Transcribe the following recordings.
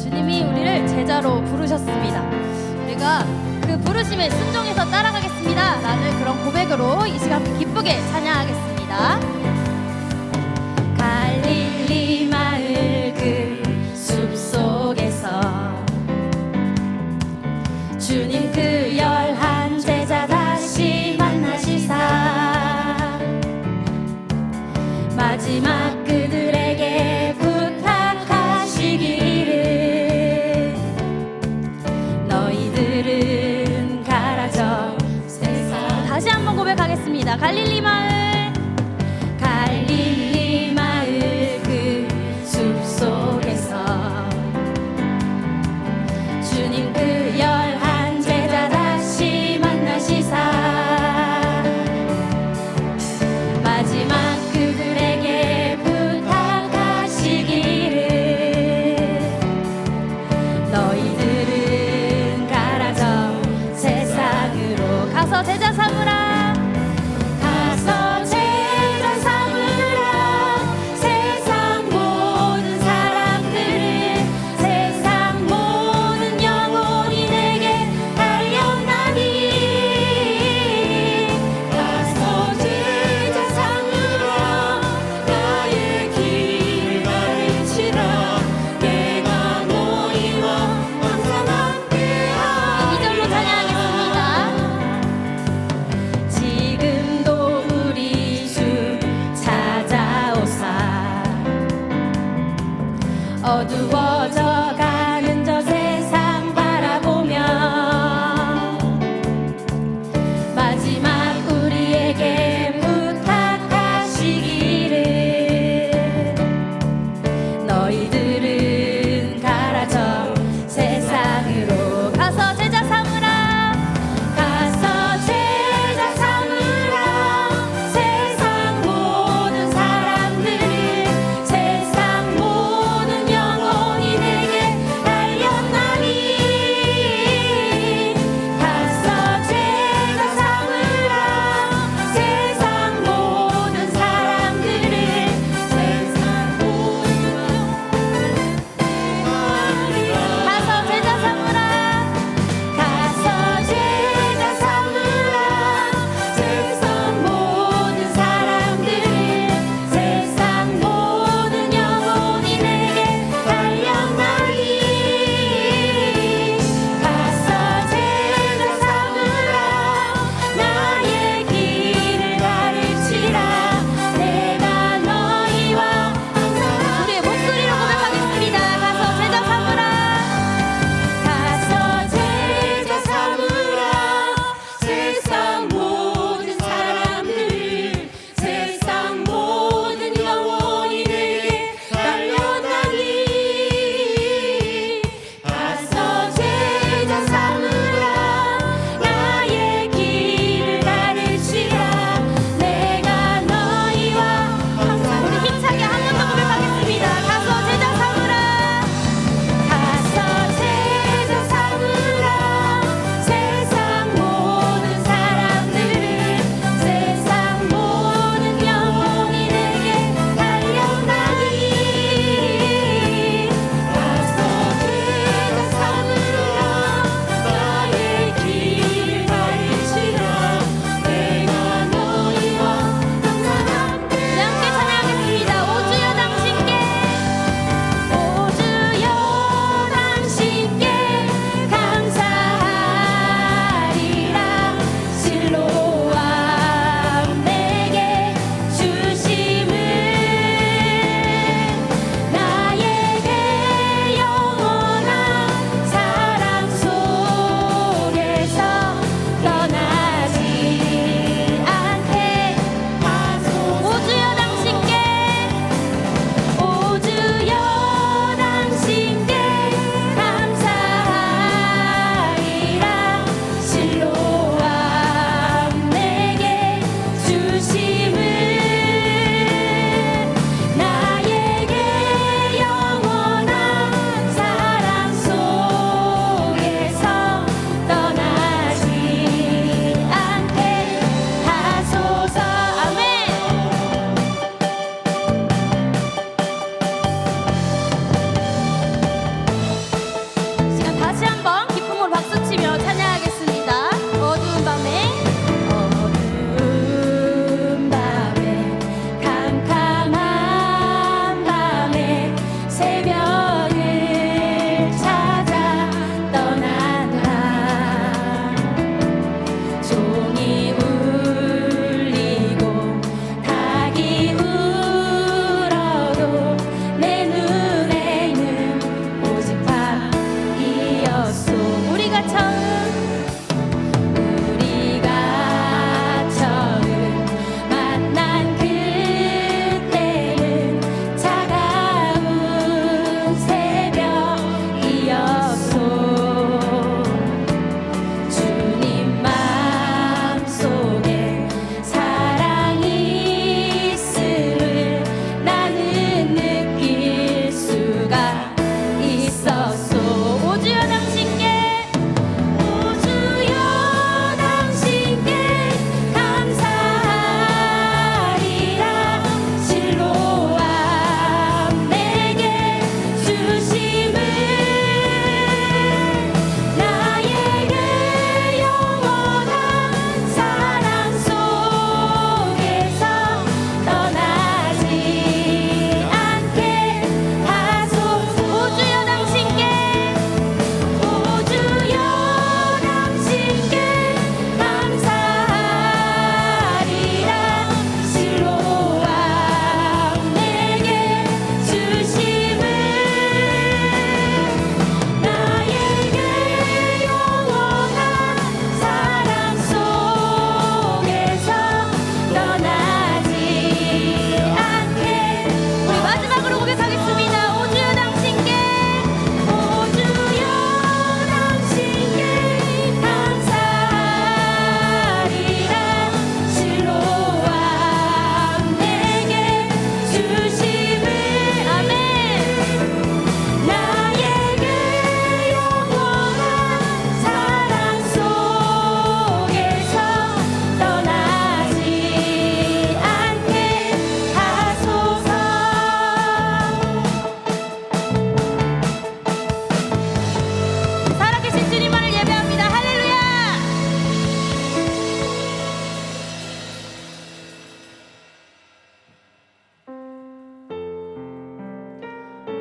주님이 우리를 제자로 부르셨습니다. 우리가 그 부르심에 순종해서 따라가겠습니다 라는 그런 고백으로 이 시간 기쁘게 찬양하겠습니다. 갈릴리 마을 그 숲속에서 주님 그 열한 제자 다시 만나시사 마지막 그들에게 부탁하시기를 너희들은 가라져 세상. 다시 한번 고백하겠습니다. 갈릴리 마을 그 숲속에서 주님 그 열한 제자 다시 만나시사 마지막 그들에게 부탁하시기를 너희들은 가라져 세상으로 가서 제자 삼으라 가서 제자 삼으라 세상 모든 사람들을 세상 모든 영혼이 내게 달려나니 가서 제자 삼으라 나의 길을 가르치라 내가 너희와 항상 함께하리. 2절로 찬양하겠습니다. 지금도 우리 주 찾아오사 어두워져 가는 저 세상 바라보며 마지막 우리에게 부탁하시기를 너희들은 가라져 세상으로 가서 제자 삼으라 가서 제자 삼으라 세상 모든 사람들을 세상 모든 영혼이 내게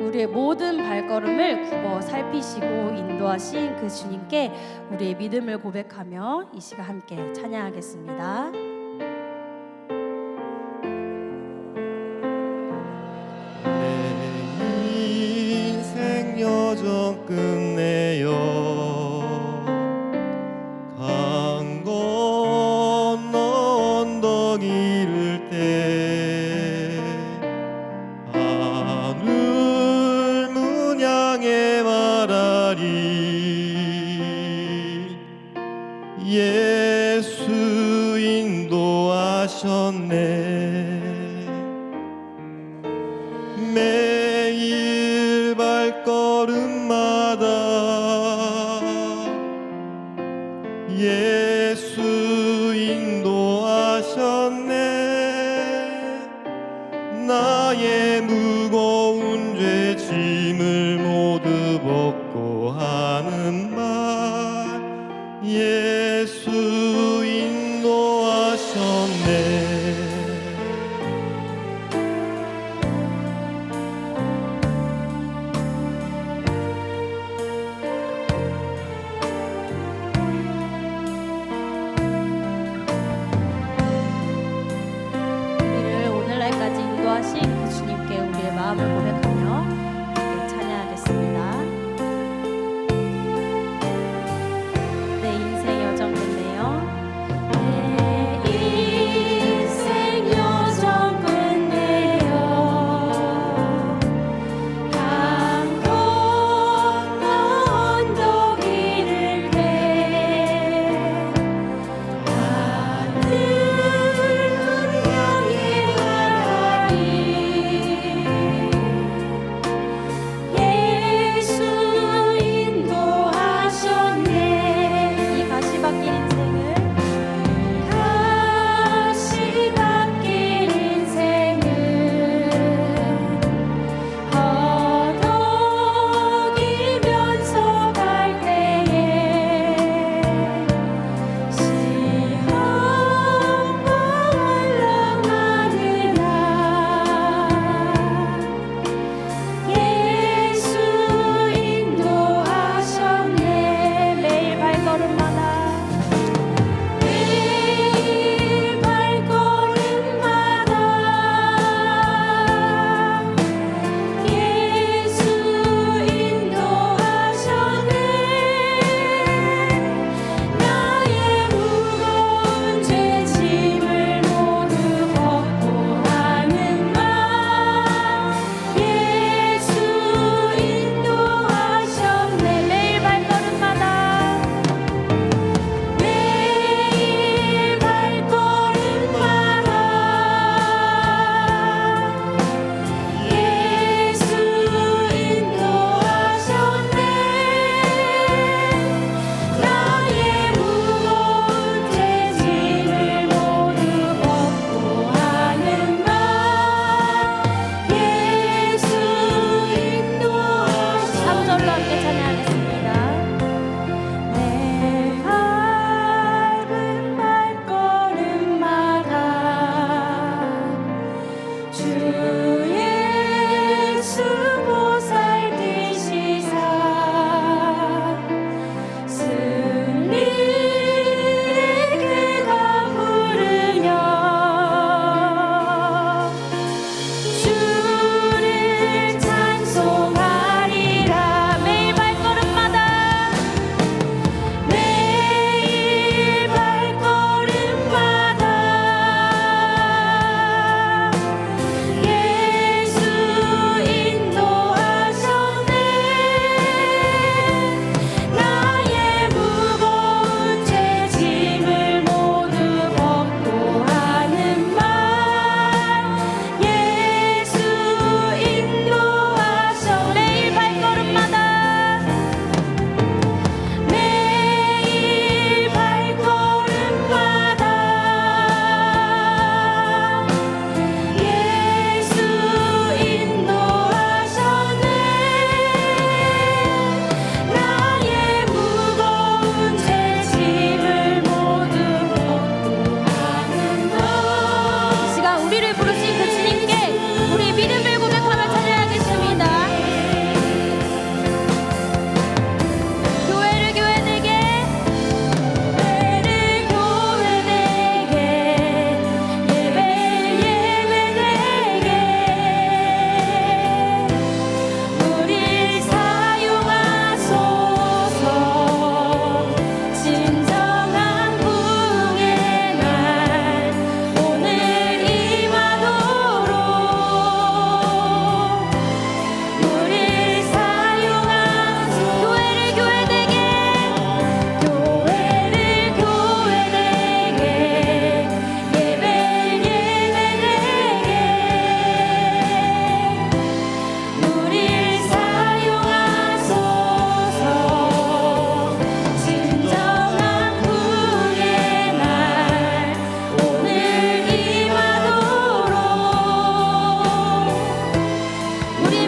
우리의 모든 발걸음을 굽어 살피시고 인도하신 그 주님께 우리의 믿음을 고백하며 이 시간 함께 찬양하겠습니다. 여정 끝내요 강 건너 언덕 이를 때 하늘 문 향해 말하리 예수 인도하셨네 매일 발걸음마다 예수 인도하셨네 나의 무거운 죄 짐을 모두 벗고 하는 말 예수 인도하셨네 인도하신 그 주님께 우리의 마음을 고백하며 함께 찬양하겠습니다. 내 인생의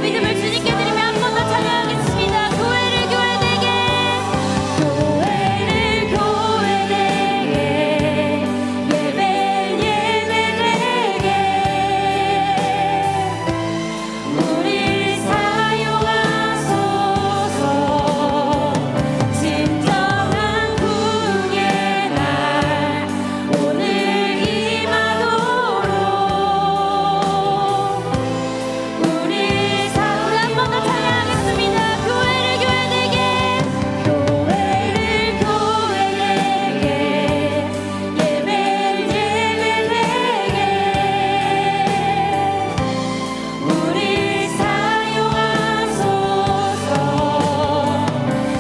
우리의 믿음을 주님께 드리며 한 번 더 찬양하겠습니다. 교회를 교회되게, 교회를 교회되게, 예배를 예배되게, 우릴 사용하소서. 진정한 구원의 날 오늘 임하도록 우리 사울 한 번 더 찬양하겠습니다. 교회를 교회되게, 교회를 교회되게, 예배를 예배되게, 우리 사용하소서.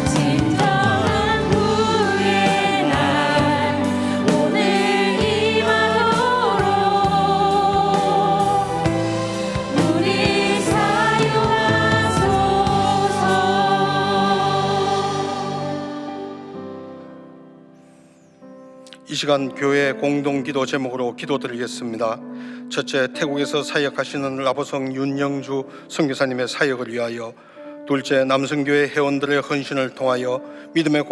진정한 구원의 날 오늘 임하도록 우리 사용하소서. 이 시간 교회 공동기도 제목으로 기도드리겠습니다. 첫째, 태국에서 사역하시는 라보성 윤영주 선교사님의 사역을 위하여. 둘째, 남성교회 회원들의 헌신을 통하여 믿음의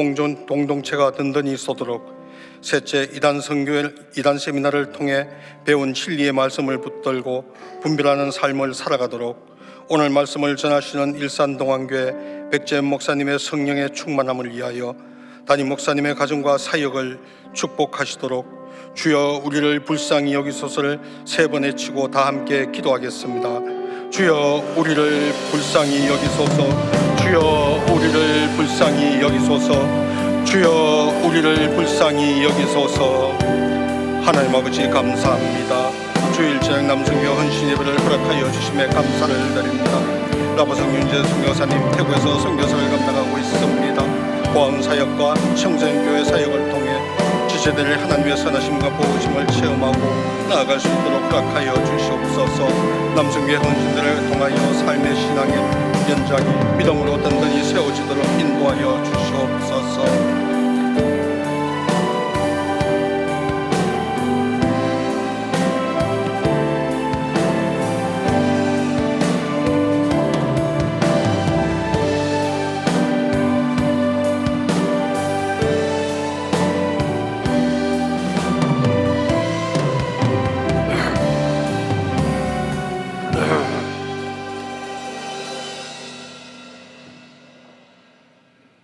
공동체가 든든히 솟도록. 셋째, 이단 세미나를 통해 배운 진리의 말씀을 붙들고 분별하는 삶을 살아가도록. 오늘 말씀을 전하시는 일산동안교회 백재현 목사님의 성령의 충만함을 위하여 담임 목사님의 가정과 사역을 축복하시도록. 주여, 우리를 불쌍히 여기소서를 세 번 외치고 다 함께 기도하겠습니다. 주여, 우리를 불쌍히 여기소서. 주여, 우리를 불쌍히 여기소서. 주여, 우리를 불쌍히 여기소서. 하나님 아버지, 감사합니다. 주일 저녁 남성교 헌신 예배를 허락하여 주심에 감사를 드립니다. 라보성 윤재 선교사님 태국에서 선교사를 감당하고 있습니다. 보험 사역과 청소년교회 사역을 통해 지체들의 하나님의 선하심과 보호심을 체험하고 나아갈 수 있도록 허락하여 주시옵소서. 남성교회 헌신들을 통하여 삶의 신앙의 연장이 믿음으로 든든히 세워지도록 인도하여 주시옵소서.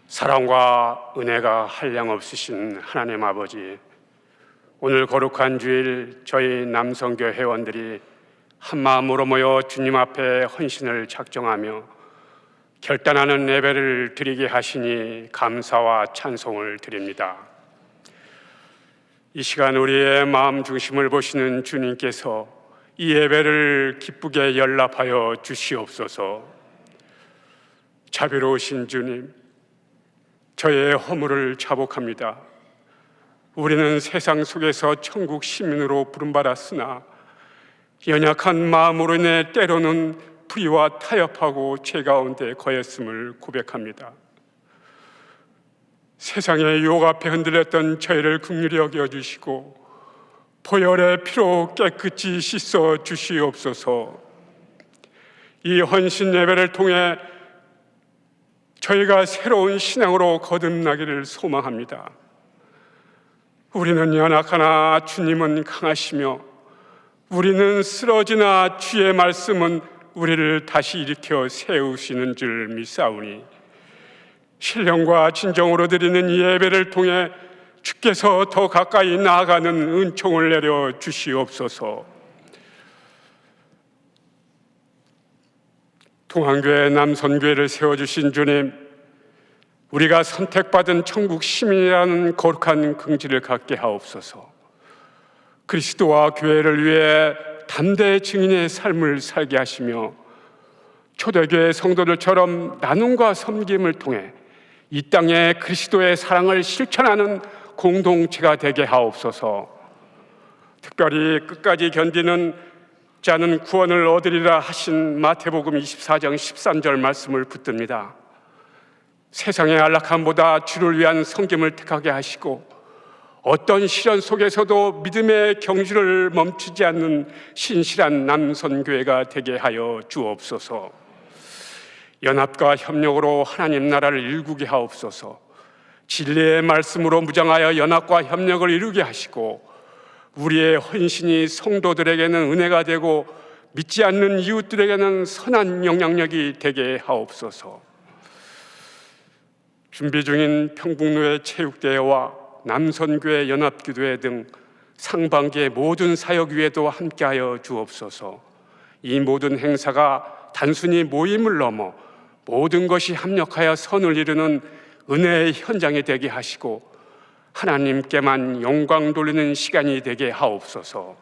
사랑과 은혜가 한량없으신 하나님 아버지, 오늘 거룩한 주일 저희 남성교 회원들이 한마음으로 모여 주님 앞에 헌신을 작정하며 결단하는 예배를 드리게 하시니 감사와 찬송을 드립니다. 이 시간 우리의 마음 중심을 보시는 주님께서 이 예배를 기쁘게 연락하여 주시옵소서. 자비로우신 주님, 저의 허물을 자복합니다. 우리는 세상 속에서 천국 시민으로 부름받았으나 연약한 마음으로 인해 때로는 불의와 타협하고 죄 가운데 거했음을 고백합니다. 세상의 유혹 앞에 흔들렸던 저희를 긍휼히 여겨주시고 보혈의 피로 깨끗이 씻어 주시옵소서. 이 헌신 예배를 통해 저희가 새로운 신앙으로 거듭나기를 소망합니다. 우리는 연약하나 주님은 강하시며 우리는 쓰러지나 주의 말씀은 우리를 다시 일으켜 세우시는 줄 믿사오니 신령과 진정으로 드리는 이 예배를 통해 주께서 더 가까이 나아가는 은총을 내려 주시옵소서. 동안교회 남선교회를 세워주신 주님, 우리가 선택받은 천국 시민이라는 거룩한 긍지를 갖게 하옵소서. 그리스도와 교회를 위해 담대의 증인의 삶을 살게 하시며 초대교회 성도들처럼 나눔과 섬김을 통해 이 땅에 그리스도의 사랑을 실천하는 공동체가 되게 하옵소서. 특별히 끝까지 견디는 자는 구원을 얻으리라 하신 마태복음 24장 13절 말씀을 붙듭니다. 세상의 안락함보다 주를 위한 섬김을 택하게 하시고 어떤 시련 속에서도 믿음의 경주를 멈추지 않는 신실한 남선교회가 되게 하여 주옵소서. 연합과 협력으로 하나님 나라를 일구게 하옵소서. 진리의 말씀으로 무장하여 연합과 협력을 이루게 하시고 우리의 헌신이 성도들에게는 은혜가 되고 믿지 않는 이웃들에게는 선한 영향력이 되게 하옵소서. 준비 중인 평북로의 체육대회와 남선교회 연합기도회 등 상반기의 모든 사역위에도 함께하여 주옵소서. 이 모든 행사가 단순히 모임을 넘어 모든 것이 합력하여 선을 이루는 은혜의 현장이 되게 하시고 하나님께만 영광 돌리는 시간이 되게 하옵소서.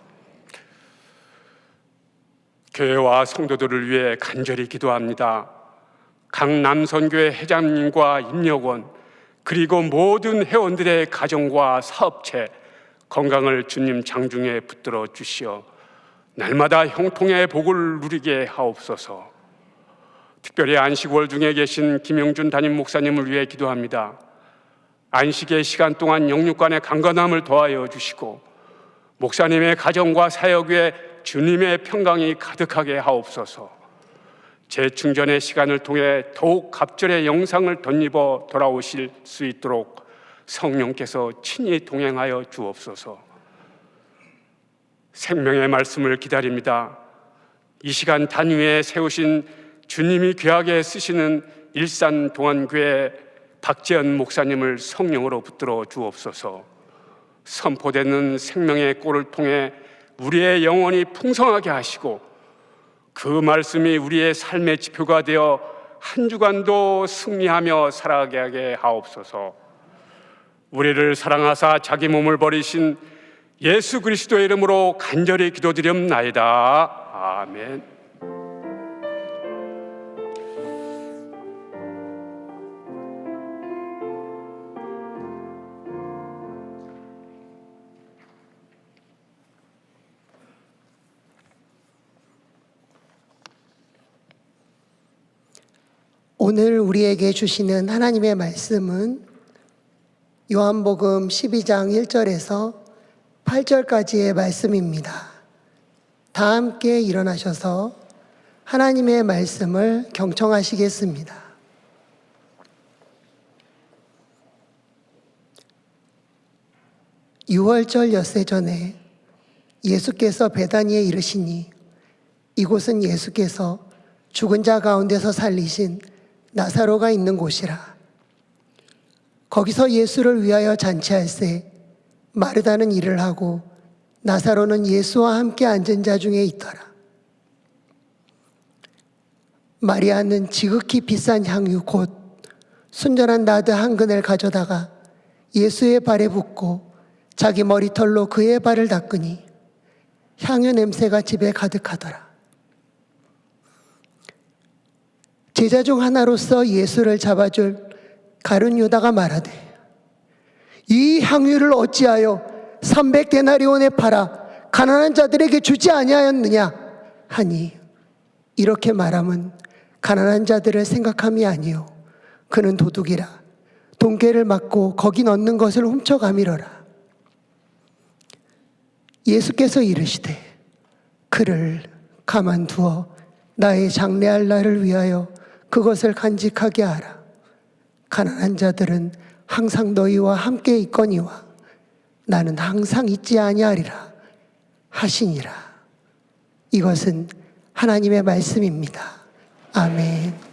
교회와 성도들을 위해 간절히 기도합니다. 각 남선교회 회장님과 임력원 그리고 모든 회원들의 가정과 사업체 건강을 주님 장중에 붙들어 주시어 날마다 형통의 복을 누리게 하옵소서. 특별히 안식월 중에 계신 김영준 담임 목사님을 위해 기도합니다. 안식의 시간 동안 영육간의 강건함을 더하여 주시고 목사님의 가정과 사역 위에 주님의 평강이 가득하게 하옵소서. 재충전의 시간을 통해 더욱 갑절의 영상을 덧입어 돌아오실 수 있도록 성령께서 친히 동행하여 주옵소서. 생명의 말씀을 기다립니다. 이 시간 단위에 세우신 주님이 귀하게 쓰시는 일산 동안교회 박재현 목사님을 성령으로 붙들어 주옵소서. 선포되는 생명의 꼴을 통해 우리의 영혼이 풍성하게 하시고 그 말씀이 우리의 삶의 지표가 되어 한 주간도 승리하며 살아가게 하게 하옵소서. 우리를 사랑하사 자기 몸을 버리신 예수 그리스도의 이름으로 간절히 기도드리옵나이다. 아멘. 오늘 우리에게 주시는 하나님의 말씀은 요한복음 12장 1절에서 8절까지의 말씀입니다. 다 함께 일어나셔서 하나님의 말씀을 경청하시겠습니다. 유월절 엿새 전에 예수께서 베다니에 이르시니 이곳은 예수께서 죽은 자 가운데서 살리신 나사로가 있는 곳이라. 거기서 예수를 위하여 잔치할새 마르다는 일을 하고 나사로는 예수와 함께 앉은 자 중에 있더라. 마리아는 지극히 비싼 향유 곧 순전한 나드 한 근을 가져다가 예수의 발에 붓고 자기 머리털로 그의 발을 닦으니 향유 냄새가 집에 가득하더라. 제자 중 하나로서 예수를 잡아줄 가룟 유다가 말하되 이 향유를 어찌하여 300데나리온에 팔아 가난한 자들에게 주지 아니하였느냐 하니 이렇게 말함은 가난한 자들을 생각함이 아니요 그는 도둑이라 돈괴를 맞고 거기 넣는 것을 훔쳐가미러라. 예수께서 이르시되 그를 가만두어 나의 장래할 날을 위하여 그것을 간직하게 하라. 가난한 자들은 항상 너희와 함께 있거니와 나는 항상 있지 아니하리라 하시니라. 이것은 하나님의 말씀입니다. 아멘.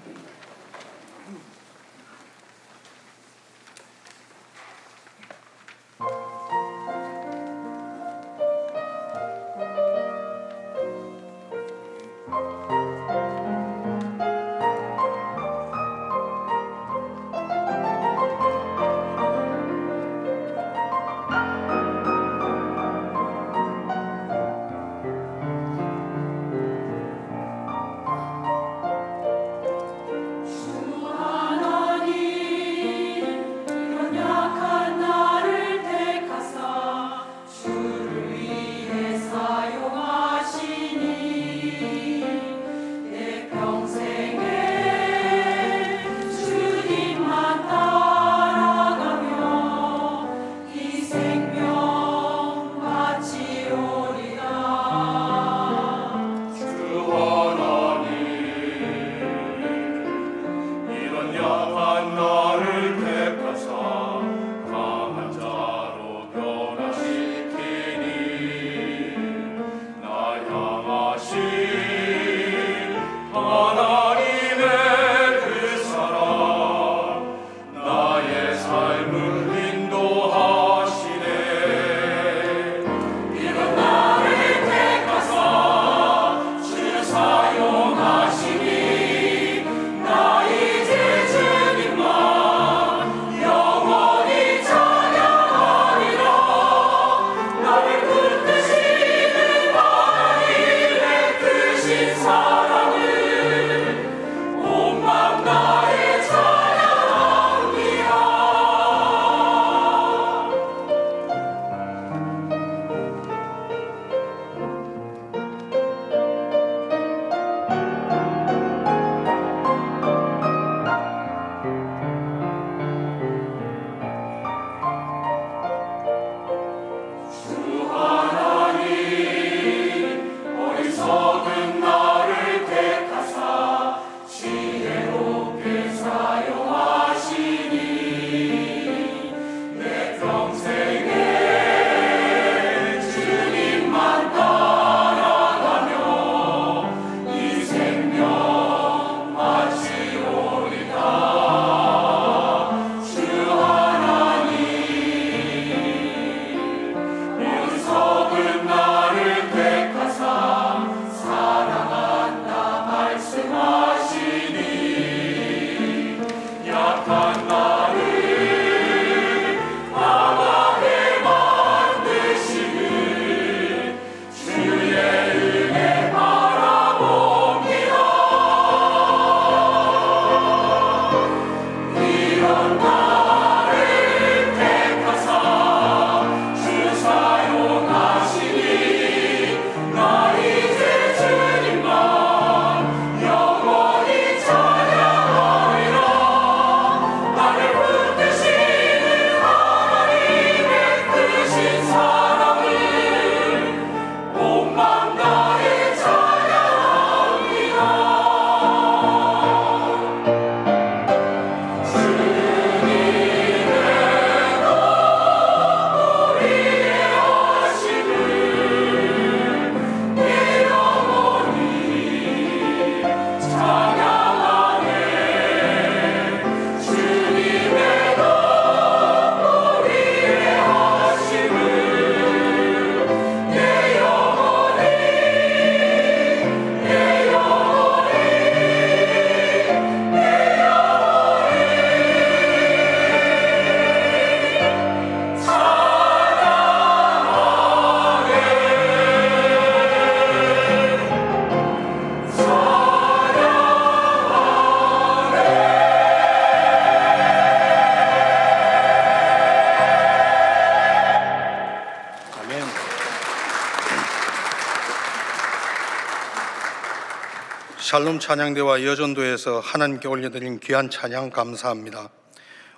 샬롬 찬양대와 여전도에서 하나님께 올려드린 귀한 찬양 감사합니다.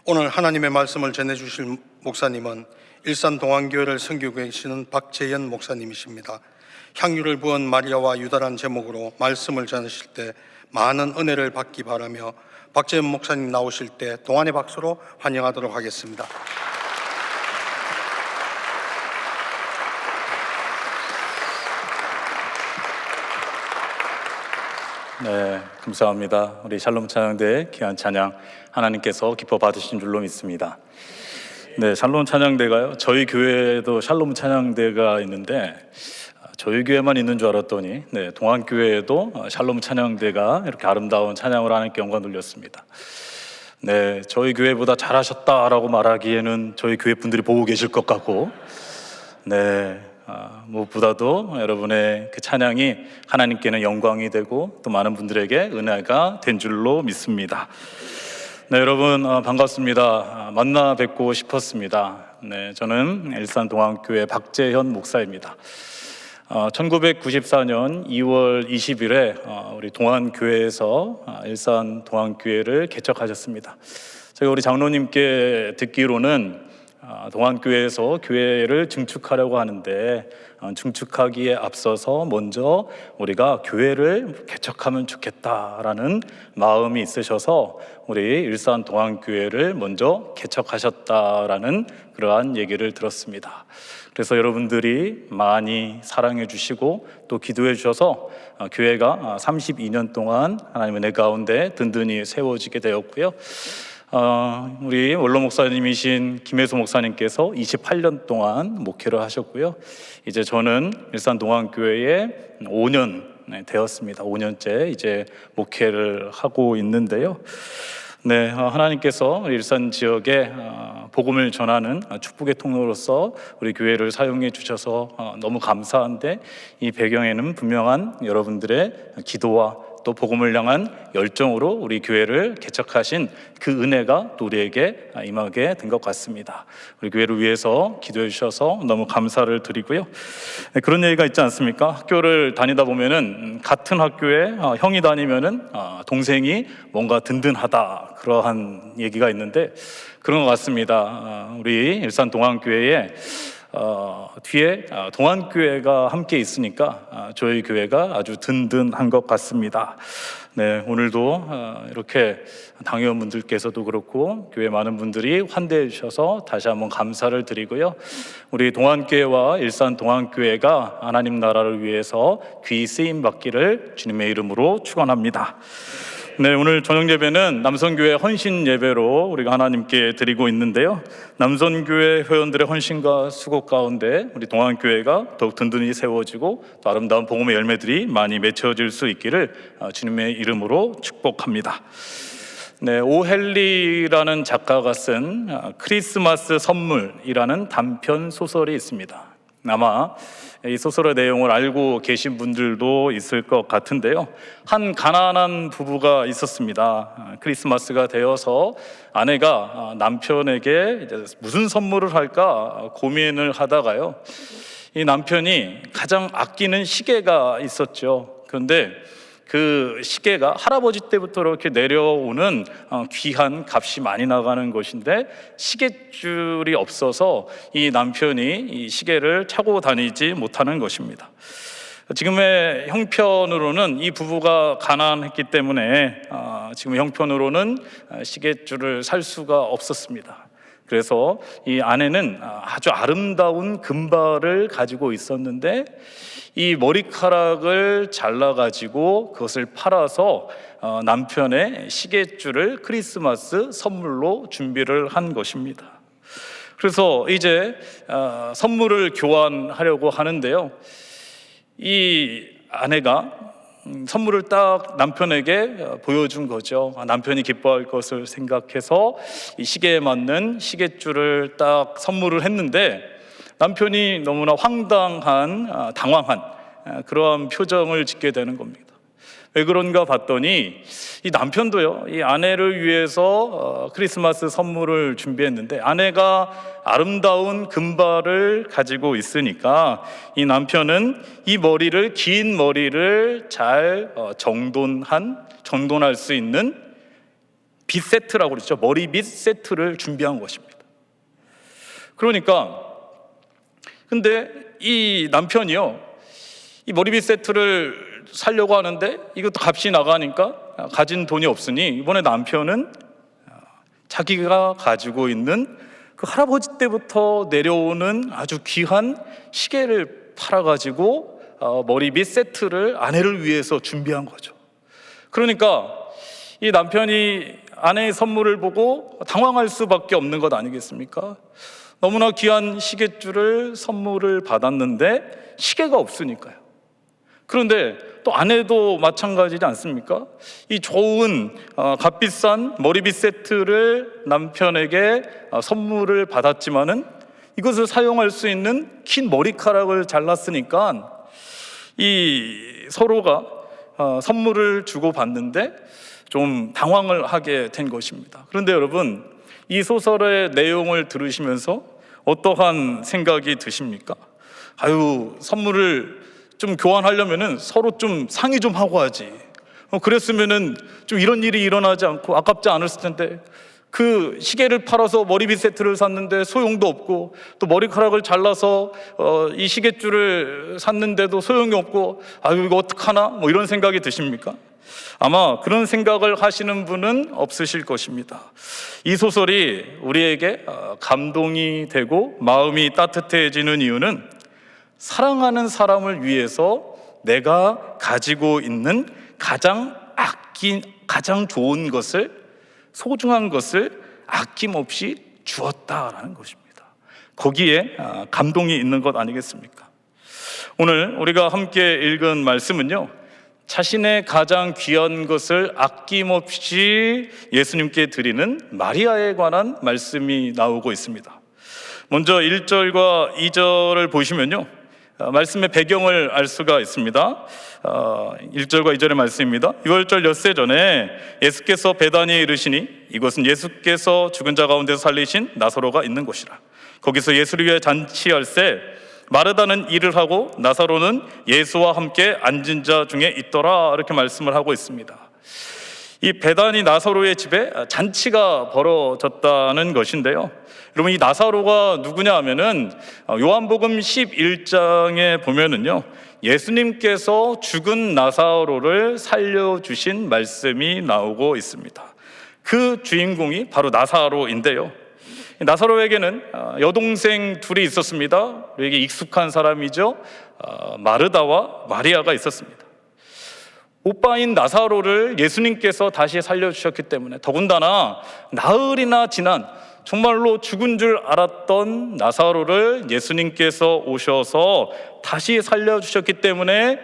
오늘 하나님의 말씀을 전해주실 목사님은 일산 동안교회를 섬기고 계시는 박재현 목사님이십니다. 향유를 부은 마리아와 유다란 제목으로 말씀을 전하실 때 많은 은혜를 받기 바라며 박재현 목사님 나오실 때 동안의 박수로 환영하도록 하겠습니다. 네, 감사합니다. 우리 샬롬 찬양대 귀한 찬양 하나님께서 기뻐 받으신 줄로 믿습니다. 네, 샬롬 찬양대가요. 저희 교회에도 샬롬 찬양대가 있는데 저희 교회만 있는 줄 알았더니 동안교회에도 샬롬 찬양대가 이렇게 아름다운 찬양을 하나님께 영광 돌렸습니다. 네, 저희 교회보다 잘하셨다라고 말하기에는 저희 교회 분들이 보고 계실 것 같고, 무엇보다도 여러분의 그 찬양이 하나님께는 영광이 되고 또 많은 분들에게 은혜가 된 줄로 믿습니다. 네, 여러분 반갑습니다. 만나 뵙고 싶었습니다. 네, 저는 일산 동안교회 박재현 목사입니다. 1994년 2월 20일에 우리 동안교회에서 일산 동안교회를 개척하셨습니다. 제가 우리 장로님께 듣기로는 동안교회에서 교회를 증축하려고 하는데 증축하기에 앞서서 먼저 우리가 교회를 개척하면 좋겠다라는 마음이 있으셔서 우리 일산 동안교회를 먼저 개척하셨다라는 그러한 얘기를 들었습니다. 그래서 여러분들이 많이 사랑해 주시고 또 기도해 주셔서 교회가 32년 동안 하나님의 은혜 가운데 든든히 세워지게 되었고요. 우리 원로 목사님이신 김혜수 목사님께서 28년 동안 목회를 하셨고요. 이제 저는 일산 동안교회에 5년 되었습니다. 5년째 이제 목회를 하고 있는데요. 네, 하나님께서 일산 지역에 복음을 전하는 축복의 통로로서 우리 교회를 사용해 주셔서 너무 감사한데 이 배경에는 분명한 여러분들의 기도와 또 복음을 향한 열정으로 우리 교회를 개척하신 그 은혜가 또 우리에게 임하게 된 것 같습니다. 우리 교회를 위해서 기도해 주셔서 너무 감사를 드리고요. 그런 얘기가 있지 않습니까? 학교를 다니다 보면은 같은 학교에 형이 다니면은 동생이 뭔가 든든하다, 그러한 얘기가 있는데 그런 것 같습니다. 우리 일산 동안교회에 뒤에 동안교회가 함께 있으니까 저희 교회가 아주 든든한 것 같습니다. 네, 오늘도 이렇게 당회원분들께서도 그렇고 교회 많은 분들이 환대해 주셔서 다시 한번 감사를 드리고요. 우리 동안교회와 일산 동안교회가 하나님 나라를 위해서 귀히 쓰임 받기를 주님의 이름으로 축원합니다. 네, 오늘 저녁 예배는 남선교회 헌신 예배로 우리가 하나님께 드리고 있는데요. 남선교회 회원들의 헌신과 수고 가운데 우리 동안교회가 더욱 든든히 세워지고 또 아름다운 복음의 열매들이 많이 맺혀질 수 있기를 주님의 이름으로 축복합니다. 네, 오헨리라는 작가가 쓴 크리스마스 선물이라는 단편 소설이 있습니다. 아마 이 소설의 내용을 알고 계신 분들도 있을 것 같은데요. 한 가난한 부부가 있었습니다. 크리스마스가 되어서 아내가 남편에게 무슨 선물을 할까 고민을 하다가요, 이 남편이 가장 아끼는 시계가 있었죠. 그런데 그 시계가 할아버지 때부터 이렇게 내려오는 귀한 값이 많이 나가는 것인데 시계줄이 없어서 이 남편이 이 시계를 차고 다니지 못하는 것입니다. 지금의 형편으로는 이 부부가 가난했기 때문에 지금 형편으로는 시계줄을 살 수가 없었습니다. 그래서 이 아내는 아주 아름다운 금발을 가지고 있었는데 이 머리카락을 잘라가지고 그것을 팔아서 남편의 시계줄을 크리스마스 선물로 준비를 한 것입니다. 그래서 이제 선물을 교환하려고 하는데요, 이 아내가 선물을 딱 남편에게 보여준 거죠. 남편이 기뻐할 것을 생각해서 이 시계에 맞는 시계줄을 딱 선물을 했는데 남편이 너무나 당황한 그러한 표정을 짓게 되는 겁니다. 왜 그런가 봤더니 이 남편도요, 이 아내를 위해서 크리스마스 선물을 준비했는데 아내가 아름다운 금발을 가지고 있으니까 이 남편은 이 머리를, 긴 머리를 잘 정돈할 수 있는 빗 세트라고 그러죠. 머리빗 세트를 준비한 것입니다. 그러니까 근데 이 남편이요, 이 머리빗 세트를 사려고 하는데 이것도 값이 나가니까 가진 돈이 없으니 이번에 남편은 자기가 가지고 있는 그 할아버지 때부터 내려오는 아주 귀한 시계를 팔아가지고 머리빗 세트를 아내를 위해서 준비한 거죠. 그러니까 이 남편이 아내의 선물을 보고 당황할 수밖에 없는 것 아니겠습니까? 너무나 귀한 시계줄을 선물을 받았는데 시계가 없으니까요. 그런데 또 아내도 마찬가지지 않습니까? 이 좋은 값비싼 머리빗 세트를 남편에게 선물을 받았지만은 이것을 사용할 수 있는 긴 머리카락을 잘랐으니까 이 서로가 선물을 주고 받는데 좀 당황을 하게 된 것입니다. 그런데 여러분, 이 소설의 내용을 들으시면서 어떠한 생각이 드십니까? 선물을 좀 교환하려면은 서로 좀 상의 좀 하고 하지. 그랬으면은 좀 이런 일이 일어나지 않고 아깝지 않았을 텐데, 그 시계를 팔아서 머리빗 세트를 샀는데 소용도 없고, 또 머리카락을 잘라서 이 시계줄을 샀는데도 소용이 없고, 이거 어떡하나? 뭐 이런 생각이 드십니까? 아마 그런 생각을 하시는 분은 없으실 것입니다. 이 소설이 우리에게 감동이 되고 마음이 따뜻해지는 이유는 사랑하는 사람을 위해서 내가 가지고 있는 가장 좋은 것을, 소중한 것을 아낌없이 주었다라는 것입니다. 거기에 감동이 있는 것 아니겠습니까? 오늘 우리가 함께 읽은 말씀은요, 자신의 가장 귀한 것을 아낌없이 예수님께 드리는 마리아에 관한 말씀이 나오고 있습니다. 먼저 1절과 2절을 보시면요, 말씀의 배경을 알 수가 있습니다. 1절과 2절의 말씀입니다. 6월절 엿새 전에 예수께서 베다니에 이르시니 이곳은 예수께서 죽은 자 가운데서 살리신 나사로가 있는 곳이라. 거기서 예수를 위해 잔치할새 마르다는 일을 하고 나사로는 예수와 함께 앉은 자 중에 있더라. 이렇게 말씀을 하고 있습니다. 이 베다니 나사로의 집에 잔치가 벌어졌다는 것인데요, 여러분, 이 나사로가 누구냐 하면은 요한복음 11장에 보면은요, 예수님께서 죽은 나사로를 살려주신 말씀이 나오고 있습니다. 그 주인공이 바로 나사로인데요, 나사로에게는 여동생 둘이 있었습니다. 우리에게 익숙한 사람이죠. 마르다와 마리아가 있었습니다. 오빠인 나사로를 예수님께서 다시 살려주셨기 때문에, 더군다나 나흘이나 지난 정말로 죽은 줄 알았던 나사로를 예수님께서 오셔서 다시 살려주셨기 때문에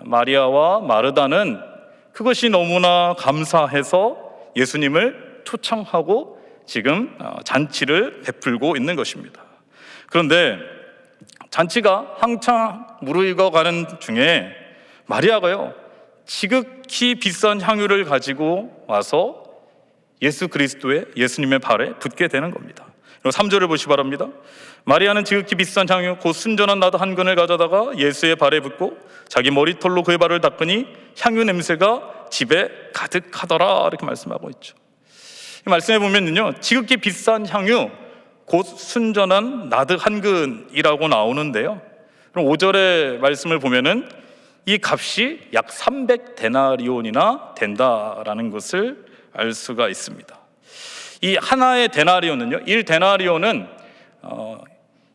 마리아와 마르다는 그것이 너무나 감사해서 예수님을 초청하고 지금 잔치를 베풀고 있는 것입니다. 그런데 잔치가 한창 무르익어가는 중에 마리아가요, 지극히 비싼 향유를 가지고 와서 예수 그리스도의, 예수님의 발에 붓게 되는 겁니다. 3절을 보시기 바랍니다. 마리아는 지극히 비싼 향유 곧 순전한 나드 한 근을 가져다가 예수의 발에 붓고 자기 머리털로 그의 발을 닦으니 향유 냄새가 집에 가득하더라. 이렇게 말씀하고 있죠. 이 말씀에 보면요, 지극히 비싼 향유 곧 순전한 나드 한 근이라고 나오는데요, 그럼 5절의 말씀을 보면은 이 값이 약 300데나리온이나 된다라는 것을 알 수가 있습니다. 이 하나의 데나리온은요, 1데나리온은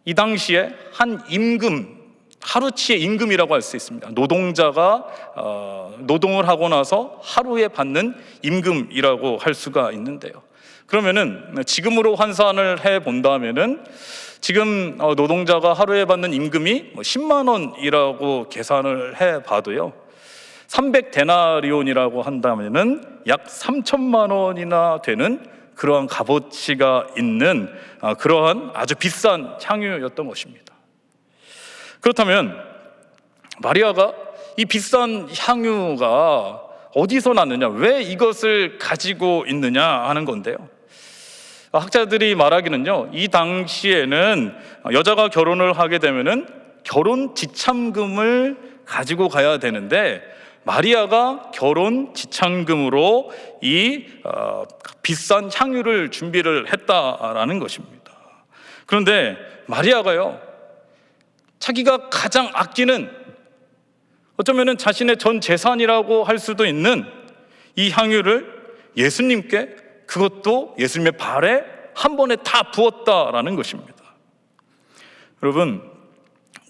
이 당시에 한 임금, 하루치의 임금이라고 할 수 있습니다. 노동자가 노동을 하고 나서 하루에 받는 임금이라고 할 수가 있는데요, 그러면은 지금으로 환산을 해 본다면은 지금 노동자가 하루에 받는 임금이 10만 원이라고 계산을 해 봐도요, 300데나리온이라고 한다면은 약 3천만 원이나 되는 그러한 값어치가 있는 그러한 아주 비싼 향유였던 것입니다. 그렇다면 마리아가 이 비싼 향유가 어디서 났느냐, 왜 이것을 가지고 있느냐 하는 건데요. 학자들이 말하기는요, 이 당시에는 여자가 결혼을 하게 되면은 결혼 지참금을 가지고 가야 되는데, 마리아가 결혼 지참금으로 이 비싼 향유를 준비를 했다라는 것입니다. 그런데 마리아가요, 자기가 가장 아끼는, 어쩌면 자신의 전 재산이라고 할 수도 있는 이 향유를 예수님께, 그것도 예수님의 발에 한 번에 다 부었다라는 것입니다. 여러분,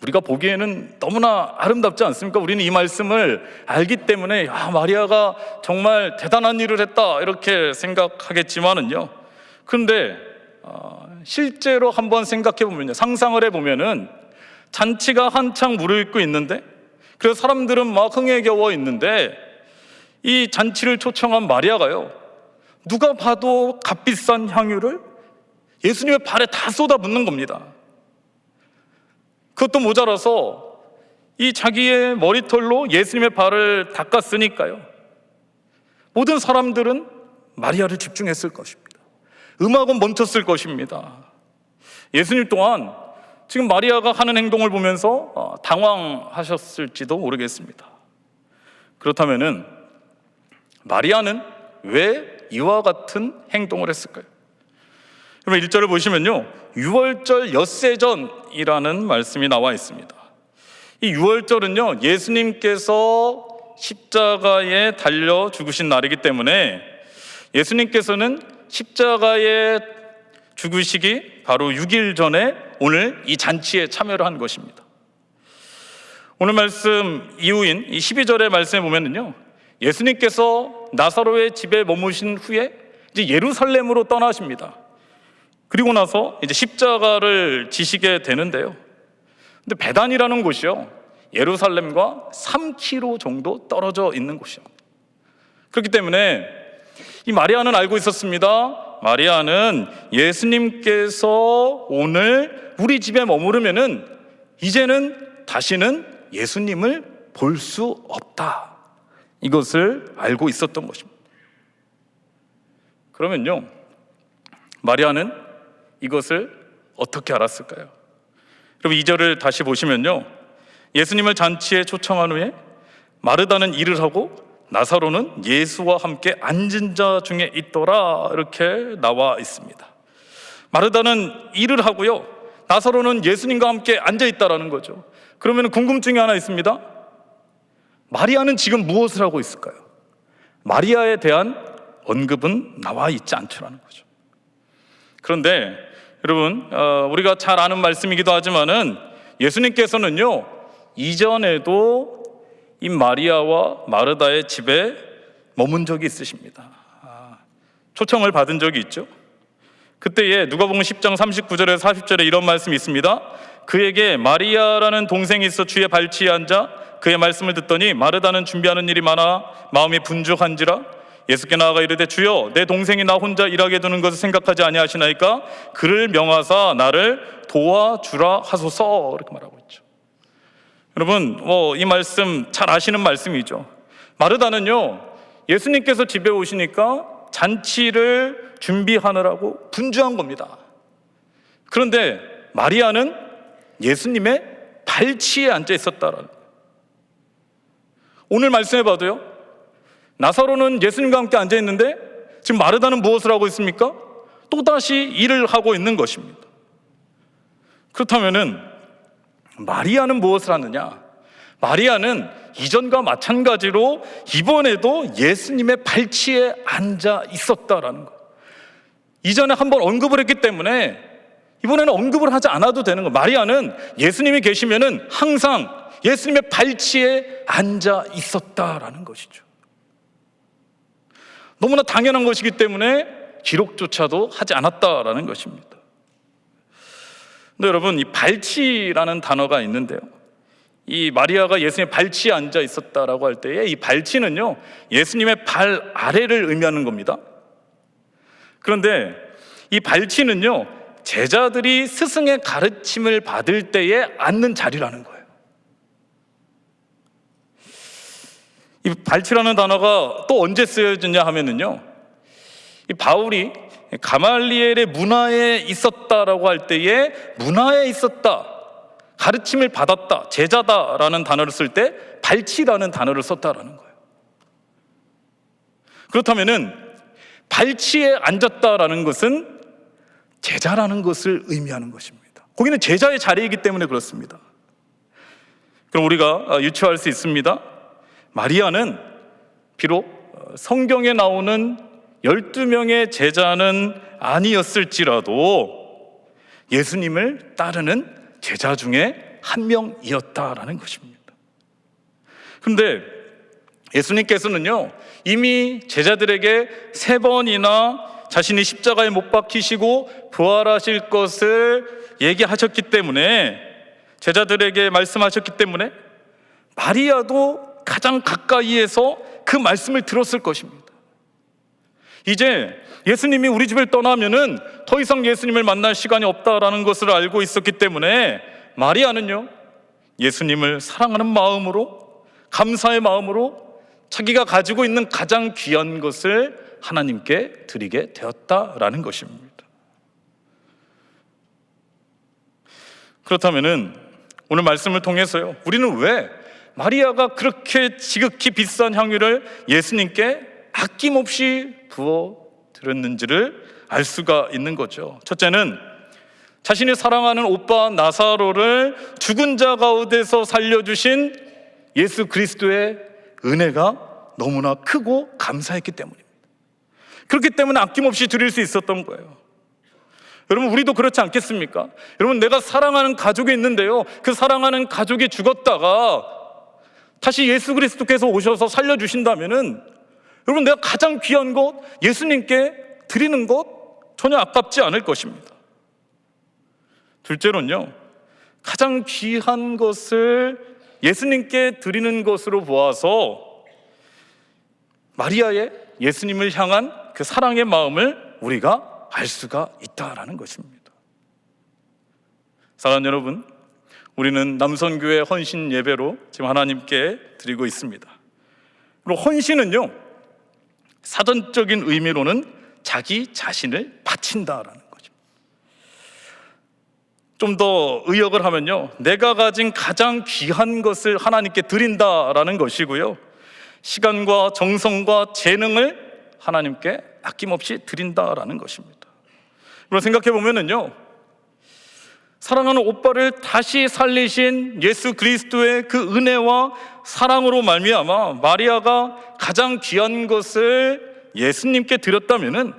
우리가 보기에는 너무나 아름답지 않습니까? 우리는 이 말씀을 알기 때문에 마리아가 정말 대단한 일을 했다 이렇게 생각하겠지만은요, 그런데 실제로 한번 생각해 보면요, 상상을 해 보면은 잔치가 한창 무르익고 있는데, 그래서 사람들은 막 흥에 겨워 있는데, 이 잔치를 초청한 마리아가요, 누가 봐도 값비싼 향유를 예수님의 발에 다 쏟아붓는 겁니다. 그것도 모자라서 이 자기의 머리털로 예수님의 발을 닦았으니까요, 모든 사람들은 마리아를 집중했을 것입니다. 음악은 멈췄을 것입니다. 예수님 또한 지금 마리아가 하는 행동을 보면서 당황하셨을지도 모르겠습니다. 그렇다면은 마리아는 왜 이와 같은 행동을 했을까요? 그러면 1절을 보시면요, 유월절 엿새전이라는 말씀이 나와 있습니다. 이 유월절은요, 예수님께서 십자가에 달려 죽으신 날이기 때문에 예수님께서는 십자가에 죽으시기 바로 6일 전에 오늘 이 잔치에 참여를 한 것입니다. 오늘 말씀 이후인 이 12절의 말씀에 보면은요, 예수님께서 나사로의 집에 머무신 후에 이제 예루살렘으로 떠나십니다. 그리고 나서 이제 십자가를 지시게 되는데요. 근데 베단이라는 곳이요, 예루살렘과 3km 정도 떨어져 있는 곳이요. 그렇기 때문에 이 마리아는 알고 있었습니다. 마리아는 예수님께서 오늘 우리 집에 머무르면은 이제는 다시는 예수님을 볼 수 없다, 이것을 알고 있었던 것입니다. 그러면요, 마리아는 이것을 어떻게 알았을까요? 여러분, 2절을 다시 보시면요, 예수님을 잔치에 초청한 후에 마르다는 일을 하고 나사로는 예수와 함께 앉은 자 중에 있더라, 이렇게 나와 있습니다. 마르다는 일을 하고요, 나사로는 예수님과 함께 앉아 있다라는 거죠. 그러면 궁금증이 하나 있습니다. 마리아는 지금 무엇을 하고 있을까요? 마리아에 대한 언급은 나와 있지 않더라는 거죠. 그런데 여러분, 우리가 잘 아는 말씀이기도 하지만은 예수님께서는요, 이전에도 이 마리아와 마르다의 집에 머문 적이 있으십니다. 초청을 받은 적이 있죠. 그때에 누가복음 10장 39절에서 40절에 이런 말씀이 있습니다. 그에게 마리아라는 동생이 있어 주의 발치에 앉아 그의 말씀을 듣더니 마르다는 준비하는 일이 많아 마음이 분주한지라 예수께 나아가 이르되 주여 내 동생이 나 혼자 일하게 두는 것을 생각하지 아니하시나이까 그를 명하사 나를 도와주라 하소서, 이렇게 말하고 있죠. 여러분, 이 말씀 잘 아시는 말씀이죠. 마르다는요, 예수님께서 집에 오시니까 잔치를 준비하느라고 분주한 겁니다. 그런데 마리아는 예수님의 발치에 앉아 있었다라는 거예요. 오늘 말씀해 봐도요, 나사로는 예수님과 함께 앉아 있는데 지금 마르다는 무엇을 하고 있습니까? 또다시 일을 하고 있는 것입니다. 그렇다면은 마리아는 무엇을 하느냐? 마리아는 이전과 마찬가지로 이번에도 예수님의 발치에 앉아 있었다라는 거예요. 이전에 한번 언급을 했기 때문에 이번에는 언급을 하지 않아도 되는 거예요. 마리아는 예수님이 계시면은 항상 예수님의 발치에 앉아 있었다라는 것이죠. 너무나 당연한 것이기 때문에 기록조차도 하지 않았다라는 것입니다. 근데 여러분, 이 발치라는 단어가 있는데요, 이 마리아가 예수님의 발치에 앉아 있었다라고 할 때에 이 발치는요, 예수님의 발 아래를 의미하는 겁니다. 그런데 이 발치는요, 제자들이 스승의 가르침을 받을 때에 앉는 자리라는 거예요. 이 발치라는 단어가 또 언제 쓰여졌냐 하면은요, 이 바울이 가말리엘의 문화에 있었다라고 할 때에 문화에 있었다, 가르침을 받았다, 제자다라는 단어를 쓸 때 발치라는 단어를 썼다라는 거예요. 그렇다면은 발치에 앉았다라는 것은 제자라는 것을 의미하는 것입니다. 거기는 제자의 자리이기 때문에 그렇습니다. 그럼 우리가 유추할 수 있습니다. 마리아는 비록 성경에 나오는 12명의 제자는 아니었을지라도 예수님을 따르는 제자 중에 한 명이었다라는 것입니다. 그런데 예수님께서는요, 이미 제자들에게 3번이나 자신이 십자가에 못 박히시고 부활하실 것을 얘기하셨기 때문에, 제자들에게 말씀하셨기 때문에 마리아도 가장 가까이에서 그 말씀을 들었을 것입니다. 이제 예수님이 우리 집을 떠나면은 더 이상 예수님을 만날 시간이 없다라는 것을 알고 있었기 때문에 마리아는요, 예수님을 사랑하는 마음으로, 감사의 마음으로 자기가 가지고 있는 가장 귀한 것을 하나님께 드리게 되었다라는 것입니다. 그렇다면은 오늘 말씀을 통해서요, 우리는 왜 마리아가 그렇게 지극히 비싼 향유를 예수님께 아낌없이 부어 드렸는지를 알 수가 있는 거죠. 첫째는 자신이 사랑하는 오빠 나사로를 죽은 자 가운데서 살려주신 예수 그리스도의 은혜가 너무나 크고 감사했기 때문입니다. 그렇기 때문에 아낌없이 드릴 수 있었던 거예요. 여러분, 우리도 그렇지 않겠습니까? 여러분, 내가 사랑하는 가족이 있는데요, 그 사랑하는 가족이 죽었다가 다시 예수 그리스도께서 오셔서 살려주신다면은, 여러분, 내가 가장 귀한 것, 예수님께 드리는 것 전혀 아깝지 않을 것입니다. 둘째로는요, 가장 귀한 것을 예수님께 드리는 것으로 보아서 마리아의 예수님을 향한 그 사랑의 마음을 우리가 알 수가 있다라는 것입니다. 사랑하는 여러분, 우리는 남선교회 헌신 예배로 지금 하나님께 드리고 있습니다. 그리고 헌신은요, 사전적인 의미로는 자기 자신을 바친다라는 거죠. 좀 더 의역을 하면요, 내가 가진 가장 귀한 것을 하나님께 드린다라는 것이고요, 시간과 정성과 재능을 하나님께 아낌없이 드린다라는 것입니다. 그럼 생각해 보면은요, 사랑하는 오빠를 다시 살리신 예수 그리스도의 그 은혜와 사랑으로 말미암아 마리아가 가장 귀한 것을 예수님께 드렸다면은,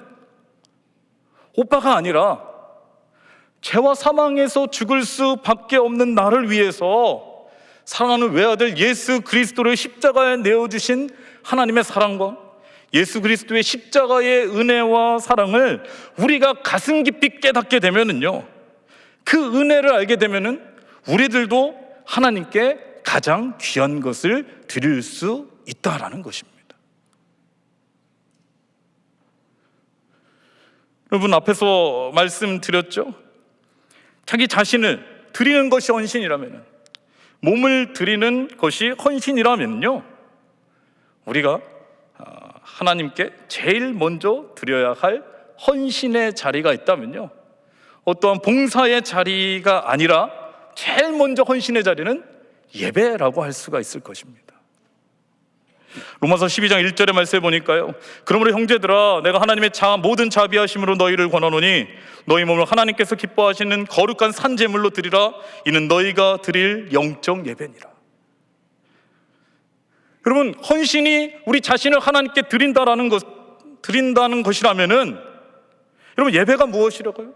오빠가 아니라 죄와 사망에서 죽을 수밖에 없는 나를 위해서 사랑하는 외아들 예수 그리스도를 십자가에 내어주신 하나님의 사랑과 예수 그리스도의 십자가의 은혜와 사랑을 우리가 가슴 깊이 깨닫게 되면은요, 그 은혜를 알게 되면은 우리들도 하나님께 가장 귀한 것을 드릴 수 있다라는 것입니다. 여러분, 앞에서 말씀드렸죠? 자기 자신을 드리는 것이 헌신이라면, 몸을 드리는 것이 헌신이라면요, 우리가 하나님께 제일 먼저 드려야 할 헌신의 자리가 있다면요, 어떠한 봉사의 자리가 아니라 제일 먼저 헌신의 자리는 예배라고 할 수가 있을 것입니다. 로마서 12장 1절의 말씀에 보니까요, 그러므로 형제들아, 내가 하나님의 모든 자비하심으로 너희를 권하노니 너희 몸을 하나님께서 기뻐하시는 거룩한 산제물로 드리라. 이는 너희가 드릴 영적 예배니라. 여러분, 헌신이 우리 자신을 하나님께 드린다는 것이라면은, 여러분, 예배가 무엇이라고요?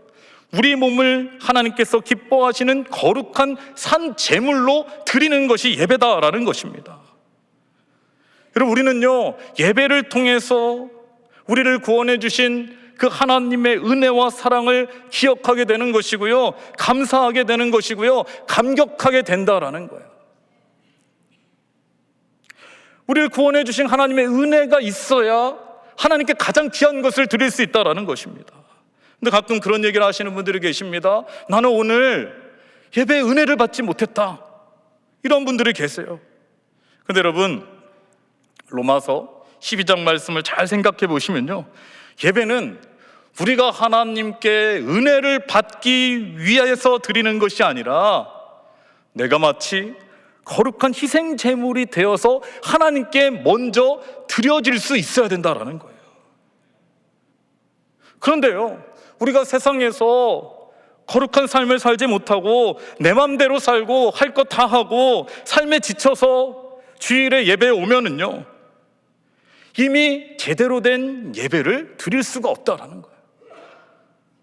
우리 몸을 하나님께서 기뻐하시는 거룩한 산제물로 드리는 것이 예배다라는 것입니다. 여러분, 우리는요, 예배를 통해서 우리를 구원해 주신 그 하나님의 은혜와 사랑을 기억하게 되는 것이고요, 감사하게 되는 것이고요, 감격하게 된다라는 거예요. 우리를 구원해 주신 하나님의 은혜가 있어야 하나님께 가장 귀한 것을 드릴 수 있다라는 것입니다. 근데 가끔 그런 얘기를 하시는 분들이 계십니다. 나는 오늘 예배의 은혜를 받지 못했다, 이런 분들이 계세요. 근데 여러분, 로마서 12장 말씀을 잘 생각해 보시면요, 예배는 우리가 하나님께 은혜를 받기 위해서 드리는 것이 아니라 내가 마치 거룩한 희생 제물이 되어서 하나님께 먼저 드려질 수 있어야 된다라는 거예요. 그런데요, 우리가 세상에서 거룩한 삶을 살지 못하고 내 맘대로 살고 할 것 다 하고 삶에 지쳐서 주일에 예배에 오면은요, 이미 제대로 된 예배를 드릴 수가 없다라는 거예요.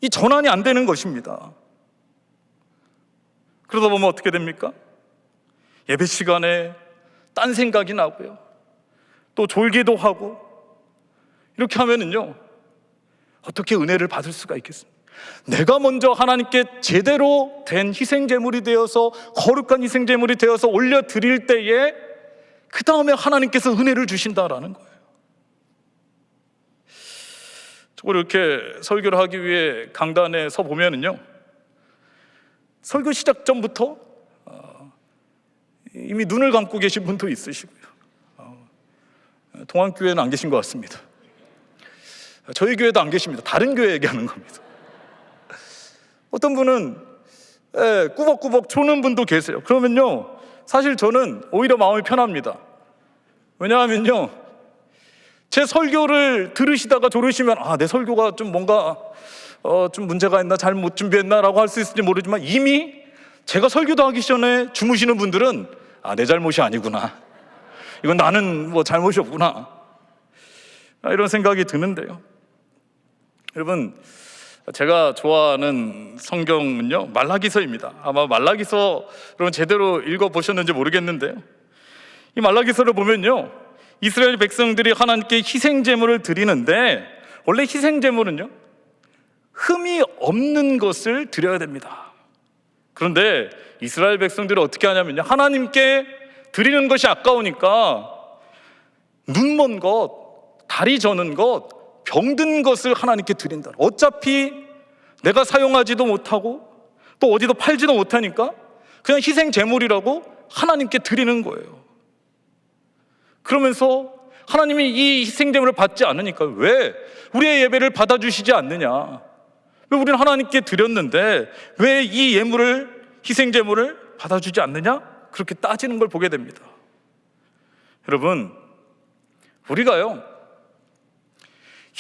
이 전환이 안 되는 것입니다. 그러다 보면 어떻게 됩니까? 예배 시간에 딴 생각이 나고요, 또 졸기도 하고, 이렇게 하면은요, 어떻게 은혜를 받을 수가 있겠습니까? 내가 먼저 하나님께 제대로 된 희생제물이 되어서, 거룩한 희생제물이 되어서 올려드릴 때에 그 다음에 하나님께서 은혜를 주신다라는 거예요. 저걸 이렇게 설교를 하기 위해 강단에 서 보면은요, 설교 시작 전부터 이미 눈을 감고 계신 분도 있으시고요, 동안교회는 안 계신 것 같습니다. 저희 교회도 안 계십니다. 다른 교회 얘기하는 겁니다. 어떤 분은 꾸벅꾸벅 조는 분도 계세요. 그러면요, 사실 저는 오히려 마음이 편합니다. 왜냐하면요, 제 설교를 들으시다가 졸으시면 내 설교가 좀 뭔가 좀 문제가 있나, 잘못 준비했나라고 할 수 있을지 모르지만, 이미 제가 설교도 하기 전에 주무시는 분들은 내 잘못이 아니구나, 이건 나는 뭐 잘못이 없구나, 이런 생각이 드는데요. 여러분, 제가 좋아하는 성경은요, 말라기서입니다. 아마 말라기서 여러분 제대로 읽어보셨는지 모르겠는데요, 이 말라기서를 보면요, 이스라엘 백성들이 하나님께 희생제물을 드리는데, 원래 희생제물은요, 흠이 없는 것을 드려야 됩니다. 그런데 이스라엘 백성들이 어떻게 하냐면요, 하나님께 드리는 것이 아까우니까 눈 먼 것, 다리 저는 것, 병든 것을 하나님께 드린다. 어차피 내가 사용하지도 못하고 또 어디도 팔지도 못하니까 그냥 희생제물이라고 하나님께 드리는 거예요. 그러면서 하나님이 이 희생제물을 받지 않으니까 왜 우리의 예배를 받아주시지 않느냐, 왜 우리는 하나님께 드렸는데 왜 이 예물을, 희생제물을 받아주지 않느냐, 그렇게 따지는 걸 보게 됩니다. 여러분, 우리가요,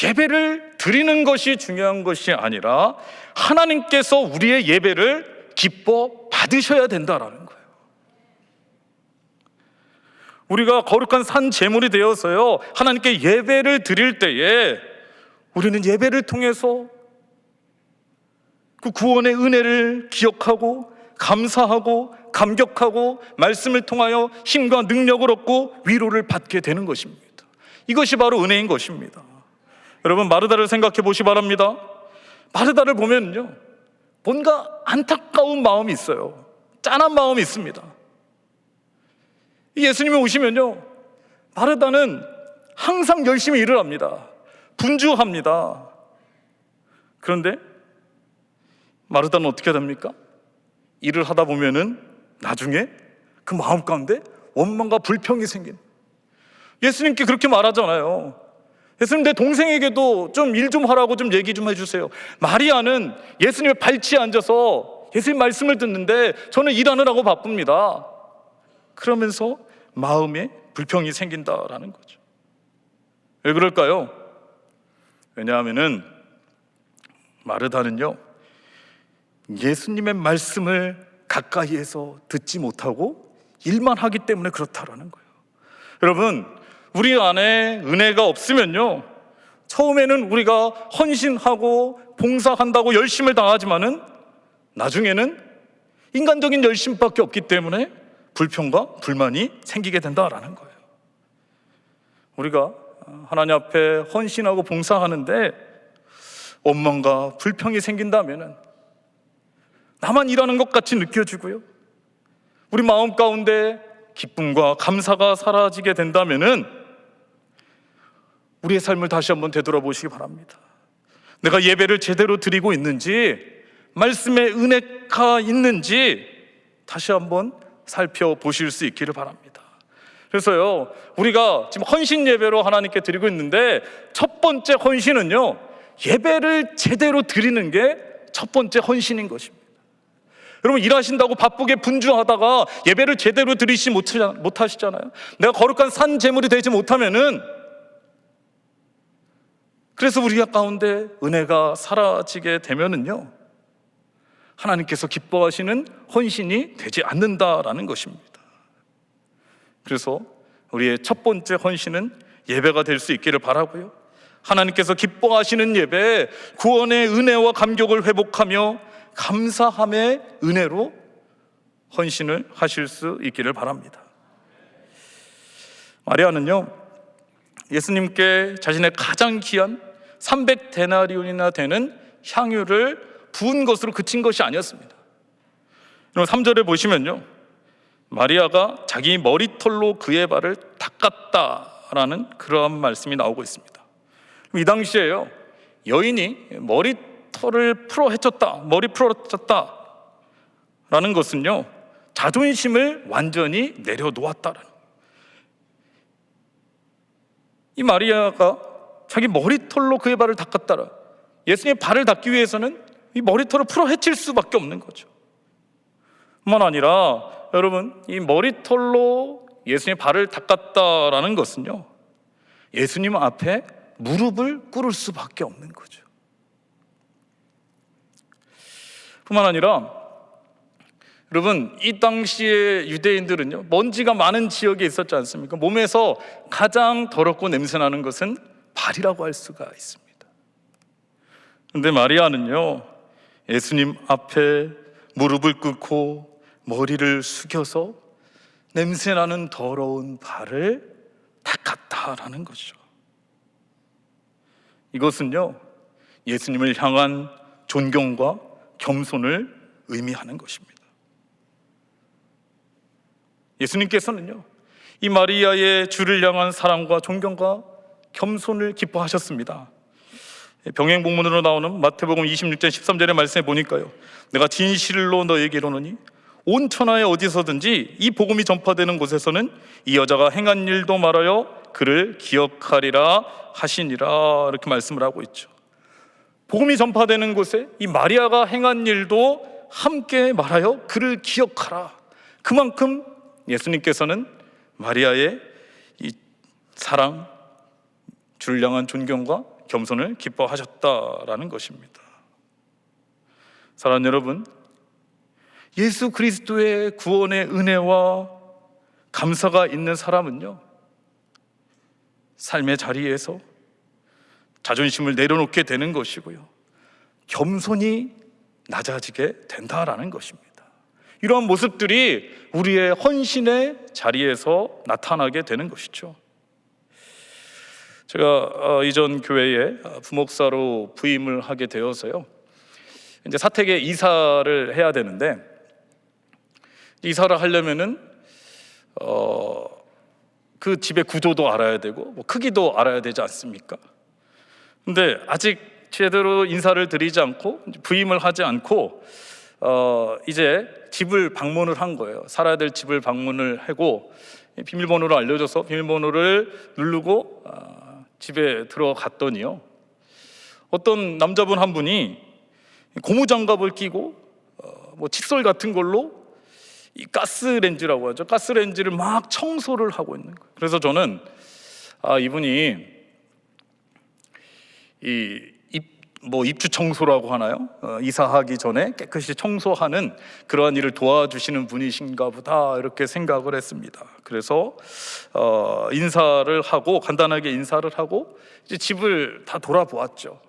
예배를 드리는 것이 중요한 것이 아니라 하나님께서 우리의 예배를 기뻐 받으셔야 된다라는 거예요. 우리가 거룩한 산 제물이 되어서요, 하나님께 예배를 드릴 때에 우리는 예배를 통해서 그 구원의 은혜를 기억하고 감사하고 감격하고 말씀을 통하여 힘과 능력을 얻고 위로를 받게 되는 것입니다. 이것이 바로 은혜인 것입니다. 여러분, 마르다를 생각해 보시기 바랍니다. 마르다를 보면요, 뭔가 안타까운 마음이 있어요. 짠한 마음이 있습니다. 예수님이 오시면요, 마르다는 항상 열심히 일을 합니다. 분주합니다. 그런데 마르다는 어떻게 됩니까? 일을 하다 보면은 나중에 그 마음 가운데 원망과 불평이 생긴, 예수님께 그렇게 말하잖아요. 예수님, 내 동생에게도 좀 일 좀 하라고 좀 얘기 좀 해주세요. 마리아는 예수님의 발치에 앉아서 예수님 말씀을 듣는데 저는 일하느라고 바쁩니다. 그러면서 마음에 불평이 생긴다라는 거죠. 왜 그럴까요? 왜냐하면은 마르다는요, 예수님의 말씀을 가까이에서 듣지 못하고 일만 하기 때문에 그렇다라는 거예요. 여러분, 우리 안에 은혜가 없으면요, 처음에는 우리가 헌신하고 봉사한다고 열심을 당하지만은 나중에는 인간적인 열심밖에 없기 때문에 불평과 불만이 생기게 된다라는 거예요. 우리가 하나님 앞에 헌신하고 봉사하는데 원망과 불평이 생긴다면은 나만 일하는 것 같이 느껴지고요, 우리 마음 가운데 기쁨과 감사가 사라지게 된다면은 우리의 삶을 다시 한번 되돌아보시기 바랍니다. 내가 예배를 제대로 드리고 있는지, 말씀의 은혜가 있는지 다시 한번 살펴보실 수 있기를 바랍니다. 그래서요, 우리가 지금 헌신 예배로 하나님께 드리고 있는데 첫 번째 헌신은요, 예배를 제대로 드리는 게 첫 번째 헌신인 것입니다. 여러분, 일하신다고 바쁘게 분주하다가 예배를 제대로 드리지 못하시잖아요. 내가 거룩한 산 제물이 되지 못하면은, 그래서 우리 가운데 은혜가 사라지게 되면은요, 하나님께서 기뻐하시는 헌신이 되지 않는다라는 것입니다. 그래서 우리의 첫 번째 헌신은 예배가 될 수 있기를 바라고요, 하나님께서 기뻐하시는 예배, 구원의 은혜와 감격을 회복하며 감사함의 은혜로 헌신을 하실 수 있기를 바랍니다. 마리아는요, 예수님께 자신의 가장 귀한 300데나리온이나 되는 향유를 부은 것으로 그친 것이 아니었습니다. 3절에 보시면요, 마리아가 자기 머리털로 그의 발을 닦았다라는 그러한 말씀이 나오고 있습니다. 이 당시에요, 여인이 머리털을 머리 풀어헤쳤다 라는 것은요, 자존심을 완전히 내려놓았다라는, 이 마리아가 자기 머리털로 그의 발을 닦았다라, 예수님의 발을 닦기 위해서는 이 머리털을 풀어헤칠 수밖에 없는 거죠. 뿐만 아니라 여러분, 이 머리털로 예수님의 발을 닦았다라는 것은요, 예수님 앞에 무릎을 꿇을 수밖에 없는 거죠. 뿐만 아니라 여러분, 이 당시에 유대인들은요, 먼지가 많은 지역에 있었지 않습니까? 몸에서 가장 더럽고 냄새나는 것은 발이라고 할 수가 있습니다. 그런데 마리아는요, 예수님 앞에 무릎을 꿇고 머리를 숙여서 냄새나는 더러운 발을 닦았다라는 것이죠. 이것은요, 예수님을 향한 존경과 겸손을 의미하는 것입니다. 예수님께서는요, 이 마리아의 주를 향한 사랑과 존경과 겸손을 기뻐하셨습니다. 병행복문으로 나오는 마태복음 26장 13절의 말씀에 보니까요, 내가 진실로 너에게 이르노니 온 천하에 어디서든지 이 복음이 전파되는 곳에서는 이 여자가 행한 일도 말하여 그를 기억하리라 하시니라, 이렇게 말씀을 하고 있죠. 복음이 전파되는 곳에 이 마리아가 행한 일도 함께 말하여 그를 기억하라. 그만큼 예수님께서는 마리아의 이 사랑, 주를 향한 존경과 겸손을 기뻐하셨다라는 것입니다. 사랑하는 여러분, 예수 그리스도의 구원의 은혜와 감사가 있는 사람은요, 삶의 자리에서 자존심을 내려놓게 되는 것이고요, 겸손히 낮아지게 된다라는 것입니다. 이러한 모습들이 우리의 헌신의 자리에서 나타나게 되는 것이죠. 제가 이전 교회에 부목사로 부임을 하게 되어서요, 이제 사택에 이사를 해야 되는데, 이사를 하려면은 그 집의 구조도 알아야 되고 뭐 크기도 알아야 되지 않습니까? 근데 아직 제대로 인사를 드리지 않고 부임을 하지 않고 이제 집을 방문을 한 거예요. 살아야 될 집을 방문을 하고 비밀번호를 알려줘서 비밀번호를 누르고 집에 들어갔더니요, 어떤 남자분 한 분이 고무장갑을 끼고 뭐 칫솔 같은 걸로 이 가스렌지라고 하죠, 가스렌지를 막 청소를 하고 있는 거예요. 그래서 저는 이분이 입주 청소라고 하나요? 이사하기 전에 깨끗이 청소하는 그러한 일을 도와주시는 분이신가 보다, 이렇게 생각을 했습니다. 그래서 인사를 하고, 간단하게 인사를 하고 이제 집을 다 돌아보았죠.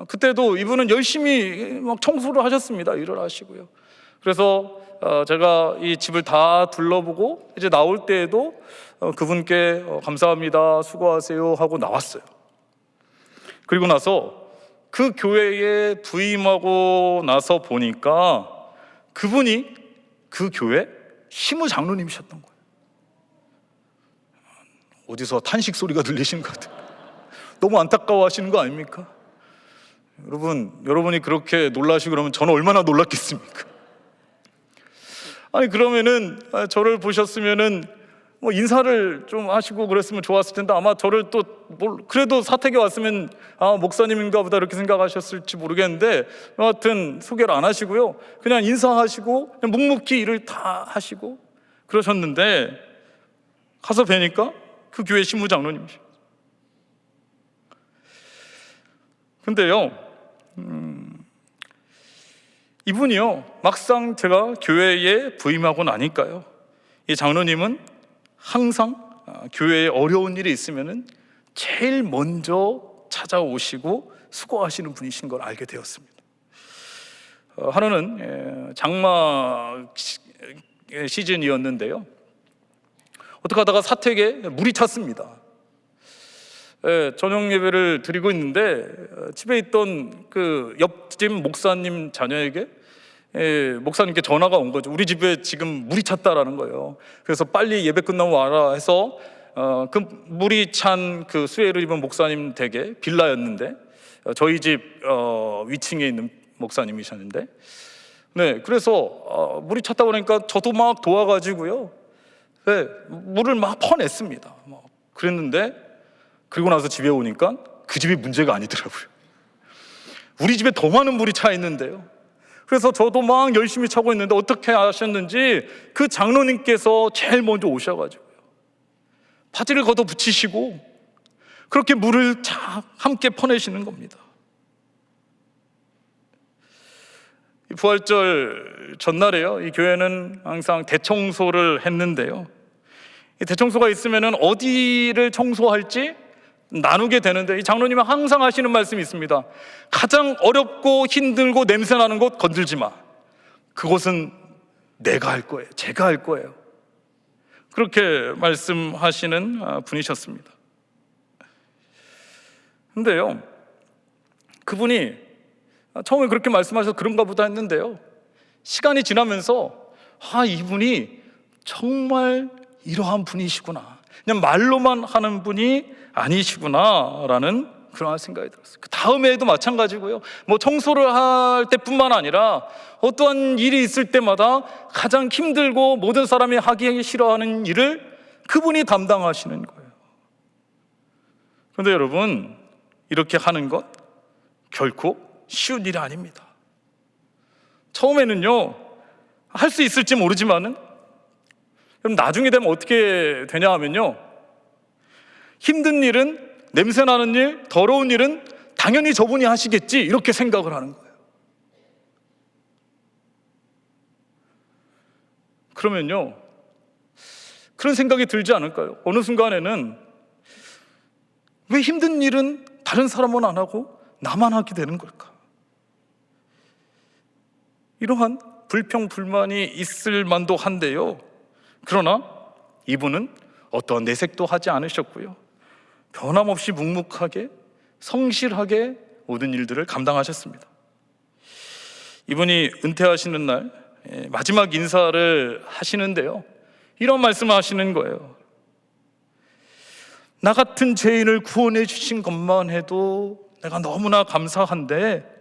그때도 이분은 열심히 막 청소를 하셨습니다. 일을 하시고요. 그래서 제가 이 집을 다 둘러보고 이제 나올 때에도 그분께 감사합니다, 수고하세요 하고 나왔어요. 그리고 나서 그 교회에 부임하고 나서 보니까 그분이 그 교회 시무 장로님이셨던 거예요. 어디서 탄식 소리가 들리시는 것 같아요. 너무 안타까워하시는 거 아닙니까? 여러분이 그렇게 놀라시고 그러면 저는 얼마나 놀랐겠습니까? 아니, 그러면은 저를 보셨으면은 뭐 인사를 좀 하시고 그랬으면 좋았을 텐데 아마 저를 또 그래도 사택에 왔으면 목사님인가 보다 이렇게 생각하셨을지 모르겠는데 여하튼 소개를 안 하시고요, 그냥 인사하시고 그냥 묵묵히 일을 다 하시고 그러셨는데 가서 뵈니까 그 교회 신무장로님이시죠. 근데요, 이분이요, 막상 제가 교회에 부임하고 나니까요, 이 장로님은 항상 교회에 어려운 일이 있으면은 제일 먼저 찾아오시고 수고하시는 분이신 걸 알게 되었습니다. 하루는 장마 시즌이었는데요, 어떻게 하다가 사택에 물이 찼습니다. 저녁 예배를 드리고 있는데 집에 있던 그 옆집 목사님 자녀에게 목사님께 전화가 온 거죠. 우리 집에 지금 물이 찼다라는 거예요. 그래서 빨리 예배 끝나면 와라 해서 그 물이 찬 그 수혜를 입은 목사님 댁에 빌라였는데 저희 집 위층에 있는 목사님이셨는데, 네, 그래서 물이 찼다고 그러니까 저도 막 도와가지고요, 네, 물을 막 퍼냈습니다. 그랬는데 그리고 나서 집에 오니까 그 집이 문제가 아니더라고요. 우리 집에 더 많은 물이 차 있는데요. 그래서 저도 막 열심히 차고 있는데 어떻게 하셨는지 그 장로님께서 제일 먼저 오셔가지고요, 바지를 걷어 붙이시고 그렇게 물을 함께 퍼내시는 겁니다. 부활절 전날에요, 이 교회는 항상 대청소를 했는데요, 이 대청소가 있으면은 어디를 청소할지 나누게 되는데 이 장로님은 항상 하시는 말씀이 있습니다. 가장 어렵고 힘들고 냄새나는 곳 건들지 마. 그곳은 내가 할 거예요. 제가 할 거예요. 그렇게 말씀하시는 분이셨습니다. 근데요, 그분이 처음에 그렇게 말씀하셔서 그런가 보다 했는데요, 시간이 지나면서 이분이 정말 이러한 분이시구나, 그냥 말로만 하는 분이 아니시구나라는 그런 생각이 들었어요. 그 다음에도 마찬가지고요, 뭐 청소를 할 때뿐만 아니라 어떠한 일이 있을 때마다 가장 힘들고 모든 사람이 하기 싫어하는 일을 그분이 담당하시는 거예요. 그런데 여러분, 이렇게 하는 것 결코 쉬운 일이 아닙니다. 처음에는요, 할 수 있을지 모르지만은 그럼 나중에 되면 어떻게 되냐 하면요, 힘든 일은, 냄새나는 일, 더러운 일은 당연히 저분이 하시겠지 이렇게 생각을 하는 거예요. 그러면요, 그런 생각이 들지 않을까요? 어느 순간에는 왜 힘든 일은 다른 사람은 안 하고 나만 하게 되는 걸까? 이러한 불평, 불만이 있을 만도 한데요, 그러나 이분은 어떠한 내색도 하지 않으셨고요, 변함없이 묵묵하게 성실하게 모든 일들을 감당하셨습니다. 이분이 은퇴하시는 날 마지막 인사를 하시는데요, 이런 말씀을 하시는 거예요. 나 같은 죄인을 구원해 주신 것만 해도 내가 너무나 감사한데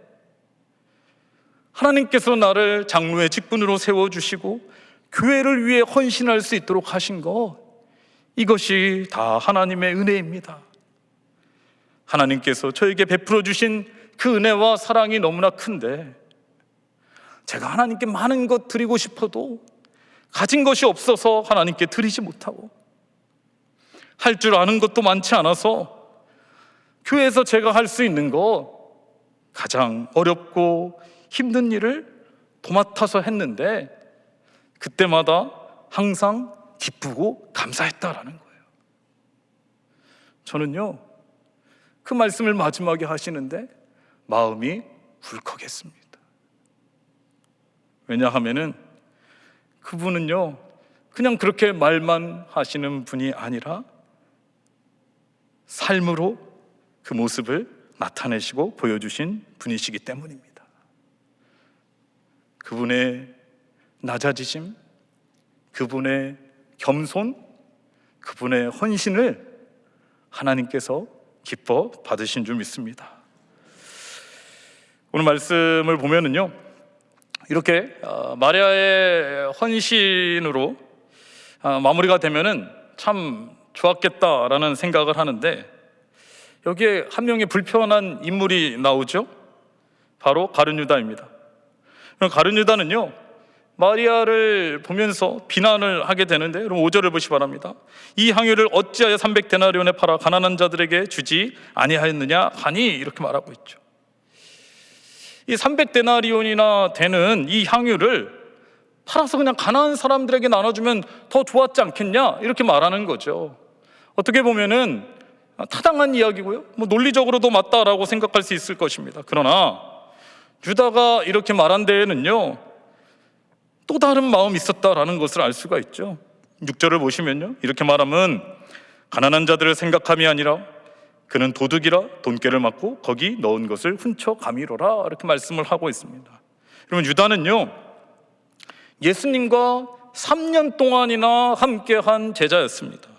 하나님께서 나를 장로의 직분으로 세워주시고 교회를 위해 헌신할 수 있도록 하신 것, 이것이 다 하나님의 은혜입니다. 하나님께서 저에게 베풀어 주신 그 은혜와 사랑이 너무나 큰데 제가 하나님께 많은 것 드리고 싶어도 가진 것이 없어서 하나님께 드리지 못하고 할 줄 아는 것도 많지 않아서 교회에서 제가 할 수 있는 거 가장 어렵고 힘든 일을 도맡아서 했는데 그때마다 항상 기쁘고 감사했다라는 거예요. 저는요, 그 말씀을 마지막에 하시는데 마음이 울컥했습니다. 왜냐하면은 그분은요, 그냥 그렇게 말만 하시는 분이 아니라 삶으로 그 모습을 나타내시고 보여주신 분이시기 때문입니다. 그분의 낮아지심, 그분의 겸손, 그분의 헌신을 하나님께서 기뻐 받으신 줄 믿습니다. 오늘 말씀을 보면은요, 이렇게 마리아의 헌신으로 마무리가 되면은 참 좋았겠다라는 생각을 하는데 여기에 한 명의 불편한 인물이 나오죠. 바로 가룟 유다입니다. 가룟 유다는요, 마리아를 보면서 비난을 하게 되는데, 여러분 5절을 보시 바랍니다. 이 향유를 어찌하여 300데나리온에 팔아 가난한 자들에게 주지 아니하였느냐 하니, 이렇게 말하고 있죠. 이 300데나리온이나 되는 이 향유를 팔아서 그냥 가난한 사람들에게 나눠주면 더 좋았지 않겠냐, 이렇게 말하는 거죠. 어떻게 보면은 타당한 이야기고요, 논리적으로도 맞다라고 생각할 수 있을 것입니다. 그러나 유다가 이렇게 말한 데에는요, 또 다른 마음이 있었다라는 것을 알 수가 있죠. 6절을 보시면요, 이렇게 말하면 가난한 자들을 생각함이 아니라 그는 도둑이라 돈깨를 맞고 거기 넣은 것을 훔쳐 가미로라, 이렇게 말씀을 하고 있습니다. 여러분, 유다는요, 예수님과 3년 동안이나 함께한 제자였습니다.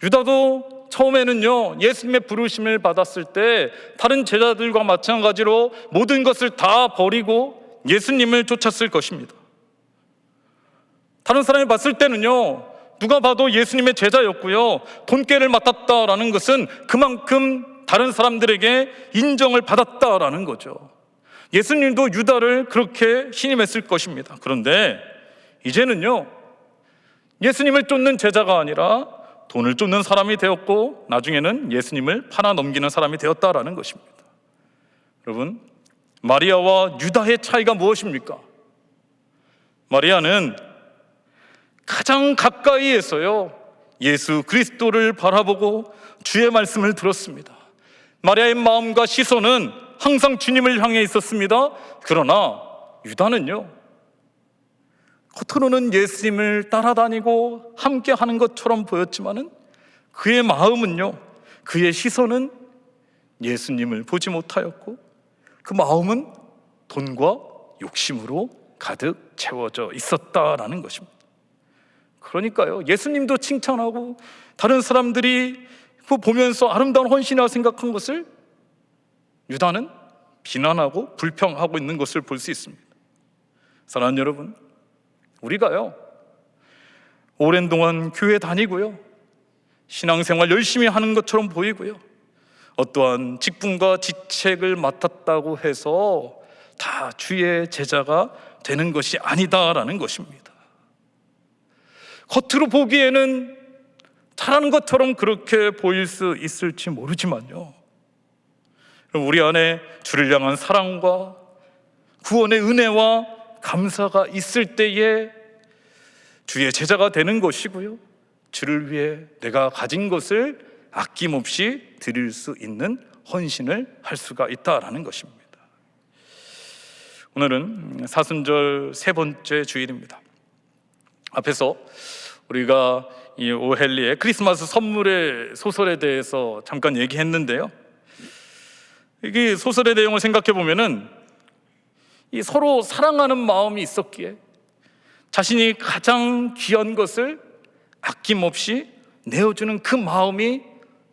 유다도 처음에는요, 예수님의 부르심을 받았을 때 다른 제자들과 마찬가지로 모든 것을 다 버리고 예수님을 쫓았을 것입니다. 다른 사람이 봤을 때는요, 누가 봐도 예수님의 제자였고요, 돈깨를 맡았다라는 것은 그만큼 다른 사람들에게 인정을 받았다라는 거죠. 예수님도 유다를 그렇게 신임했을 것입니다. 그런데 이제는요, 예수님을 쫓는 제자가 아니라 돈을 쫓는 사람이 되었고, 나중에는 예수님을 팔아 넘기는 사람이 되었다라는 것입니다. 여러분, 마리아와 유다의 차이가 무엇입니까? 마리아는 가장 가까이에서요, 예수 그리스도를 바라보고 주의 말씀을 들었습니다. 마리아의 마음과 시선은 항상 주님을 향해 있었습니다. 그러나 유다는요, 겉으로는 예수님을 따라다니고 함께 하는 것처럼 보였지만은 그의 마음은요, 그의 시선은 예수님을 보지 못하였고, 그 마음은 돈과 욕심으로 가득 채워져 있었다라는 것입니다. 그러니까요, 예수님도 칭찬하고 다른 사람들이 보면서 아름다운 헌신이라고 생각한 것을 유다는 비난하고 불평하고 있는 것을 볼 수 있습니다. 사랑하는 여러분, 우리가요, 오랜 동안 교회 다니고요, 신앙생활 열심히 하는 것처럼 보이고요, 어떠한 직분과 직책을 맡았다고 해서 다 주의 제자가 되는 것이 아니다라는 것입니다. 겉으로 보기에는 잘하는 것처럼 그렇게 보일 수 있을지 모르지만요, 우리 안에 주를 향한 사랑과 구원의 은혜와 감사가 있을 때에 주의 제자가 되는 것이고요, 주를 위해 내가 가진 것을 아낌없이 드릴 수 있는 헌신을 할 수가 있다라는 것입니다. 오늘은 사순절 세 번째 주일입니다. 앞에서 우리가 이 오헬리의 크리스마스 선물의 소설에 대해서 잠깐 얘기했는데요, 이 소설의 내용을 생각해 보면은 이 서로 사랑하는 마음이 있었기에 자신이 가장 귀한 것을 아낌없이 내어주는 그 마음이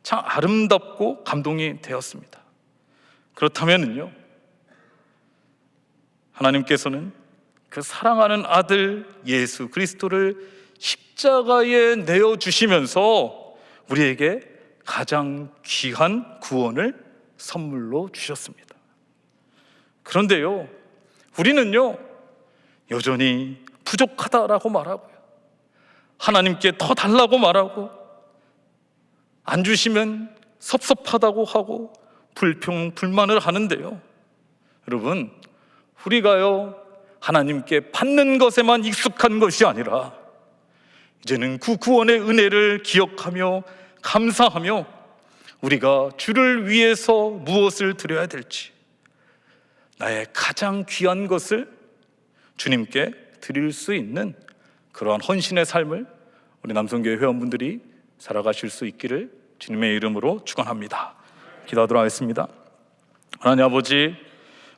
참 아름답고 감동이 되었습니다. 그렇다면요, 하나님께서는 그 사랑하는 아들 예수 그리스도를 십자가에 내어주시면서 우리에게 가장 귀한 구원을 선물로 주셨습니다. 그런데요, 우리는요, 여전히 부족하다라고 말하고요, 하나님께 더 달라고 말하고, 안 주시면 섭섭하다고 하고 불평불만을 하는데요, 여러분, 우리가요, 하나님께 받는 것에만 익숙한 것이 아니라 이제는 그 구원의 은혜를 기억하며 감사하며 우리가 주를 위해서 무엇을 드려야 될지, 나의 가장 귀한 것을 주님께 드릴 수 있는 그러한 헌신의 삶을 우리 남성교회 회원분들이 살아가실 수 있기를 주님의 이름으로 축원합니다. 기도하도록 하겠습니다. 하나님 아버지,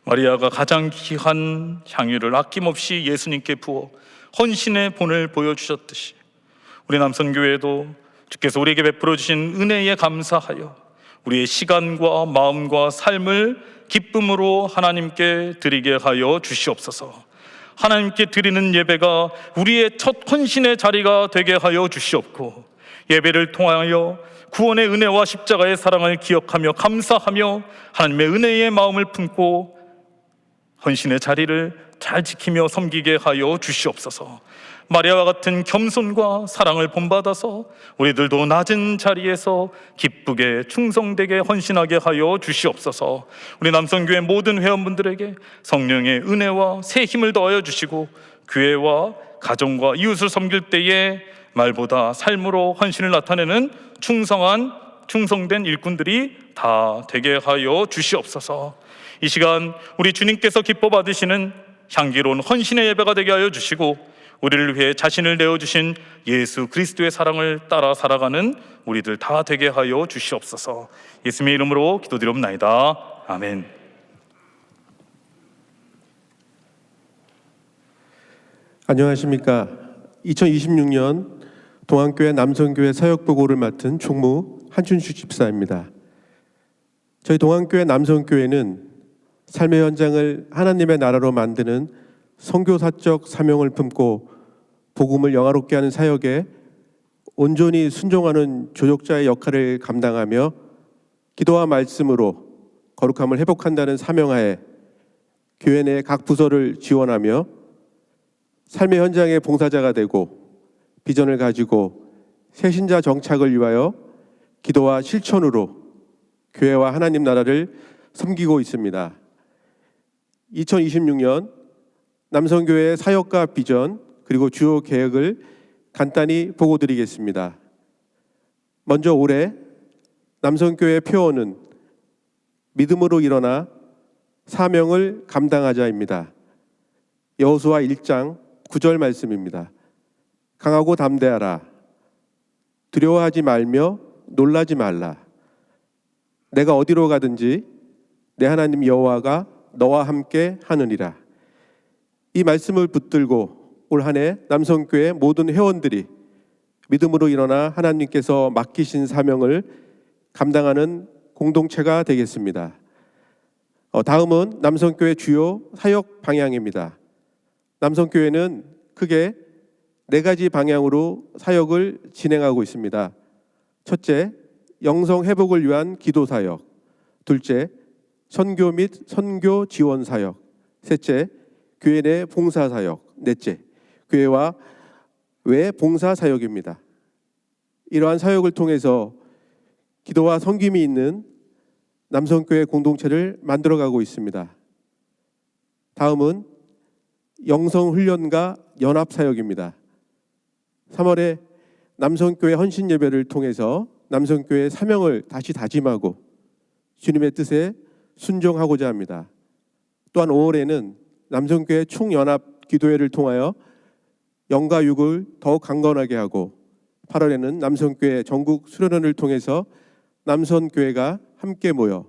마리아가 가장 귀한 향유를 아낌없이 예수님께 부어 헌신의 본을 보여주셨듯이 우리 남성교회도 주께서 우리에게 베풀어 주신 은혜에 감사하여 우리의 시간과 마음과 삶을 기쁨으로 하나님께 드리게 하여 주시옵소서. 하나님께 드리는 예배가 우리의 첫 헌신의 자리가 되게 하여 주시옵고, 예배를 통하여 구원의 은혜와 십자가의 사랑을 기억하며 감사하며 하나님의 은혜의 마음을 품고 헌신의 자리를 잘 지키며 섬기게 하여 주시옵소서. 마리아와 같은 겸손과 사랑을 본받아서 우리들도 낮은 자리에서 기쁘게 충성되게 헌신하게 하여 주시옵소서. 우리 남성교회 모든 회원분들에게 성령의 은혜와 새 힘을 더하여 주시고, 교회와 가정과 이웃을 섬길 때에 말보다 삶으로 헌신을 나타내는 충성된 일꾼들이 다 되게 하여 주시옵소서. 이 시간 우리 주님께서 기뻐 받으시는 향기로운 헌신의 예배가 되게 하여 주시고, 우리를 위해 자신을 내어주신 예수 그리스도의 사랑을 따라 살아가는 우리들 다 되게 하여 주시옵소서. 예수님의 이름으로 기도드리옵나이다. 아멘. 안녕하십니까. 2026년 동안교회 남성교회 사역보고를 맡은 총무 한춘식 집사입니다. 저희 동안교회 남성교회는 삶의 현장을 하나님의 나라로 만드는 선교사적 사명을 품고 복음을 영화롭게 하는 사역에 온전히 순종하는 조력자의 역할을 감당하며 기도와 말씀으로 거룩함을 회복한다는 사명하에 교회 내 각 부서를 지원하며 삶의 현장의 봉사자가 되고 비전을 가지고 새신자 정착을 위하여 기도와 실천으로 교회와 하나님 나라를 섬기고 있습니다. 2026년 남성교회의 사역과 비전 그리고 주요 계획을 간단히 보고드리겠습니다. 먼저 올해 남성교회 표어는 믿음으로 일어나 사명을 감당하자입니다. 여호수아 1장 9절 말씀입니다. 강하고 담대하라. 두려워하지 말며 놀라지 말라. 내가 어디로 가든지 내 하나님 여호와가 너와 함께 하느니라. 이 말씀을 붙들고 올 한 해 남성교회 모든 회원들이 믿음으로 일어나 하나님께서 맡기신 사명을 감당하는 공동체가 되겠습니다. 다음은 남성교회 주요 사역 방향입니다. 남성교회는 크게 4가지 방향으로 사역을 진행하고 있습니다. 첫째, 영성 회복을 위한 기도 사역. 둘째, 선교 및 선교 지원 사역. 셋째, 교회 내 봉사 사역. 넷째, 교회와 외 봉사 사역입니다. 이러한 사역을 통해서 기도와 섬김이 있는 남성교회 공동체를 만들어가고 있습니다. 다음은 영성훈련과 연합사역입니다. 3월에 남성교회 헌신예배를 통해서 남성교회의 사명을 다시 다짐하고 주님의 뜻에 순종하고자 합니다. 또한 5월에는 남성교회 총연합 기도회를 통하여 영과 육을 더욱 강건하게 하고 8월에는 남성교회 전국 수련회를 통해서 남성교회가 함께 모여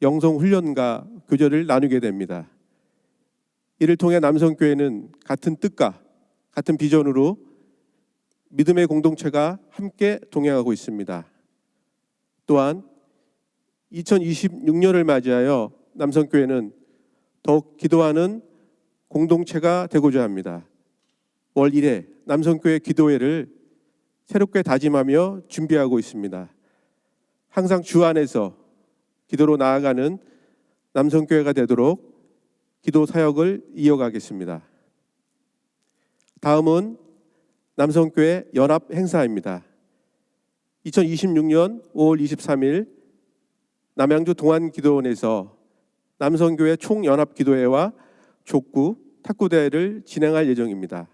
영성훈련과 교제를 나누게 됩니다. 이를 통해 남성교회는 같은 뜻과 같은 비전으로 믿음의 공동체가 함께 동행하고 있습니다. 또한 2026년을 맞이하여 남성교회는 더욱 기도하는 공동체가 되고자 합니다. 월 1회 남성교회 기도회를 새롭게 다짐하며 준비하고 있습니다. 항상 주 안에서 기도로 나아가는 남성교회가 되도록 기도 사역을 이어가겠습니다. 다음은 남성교회 연합 행사입니다. 2026년 5월 23일 남양주 동안기도원에서 남성교회 총연합기도회와 족구, 탁구대회를 진행할 예정입니다.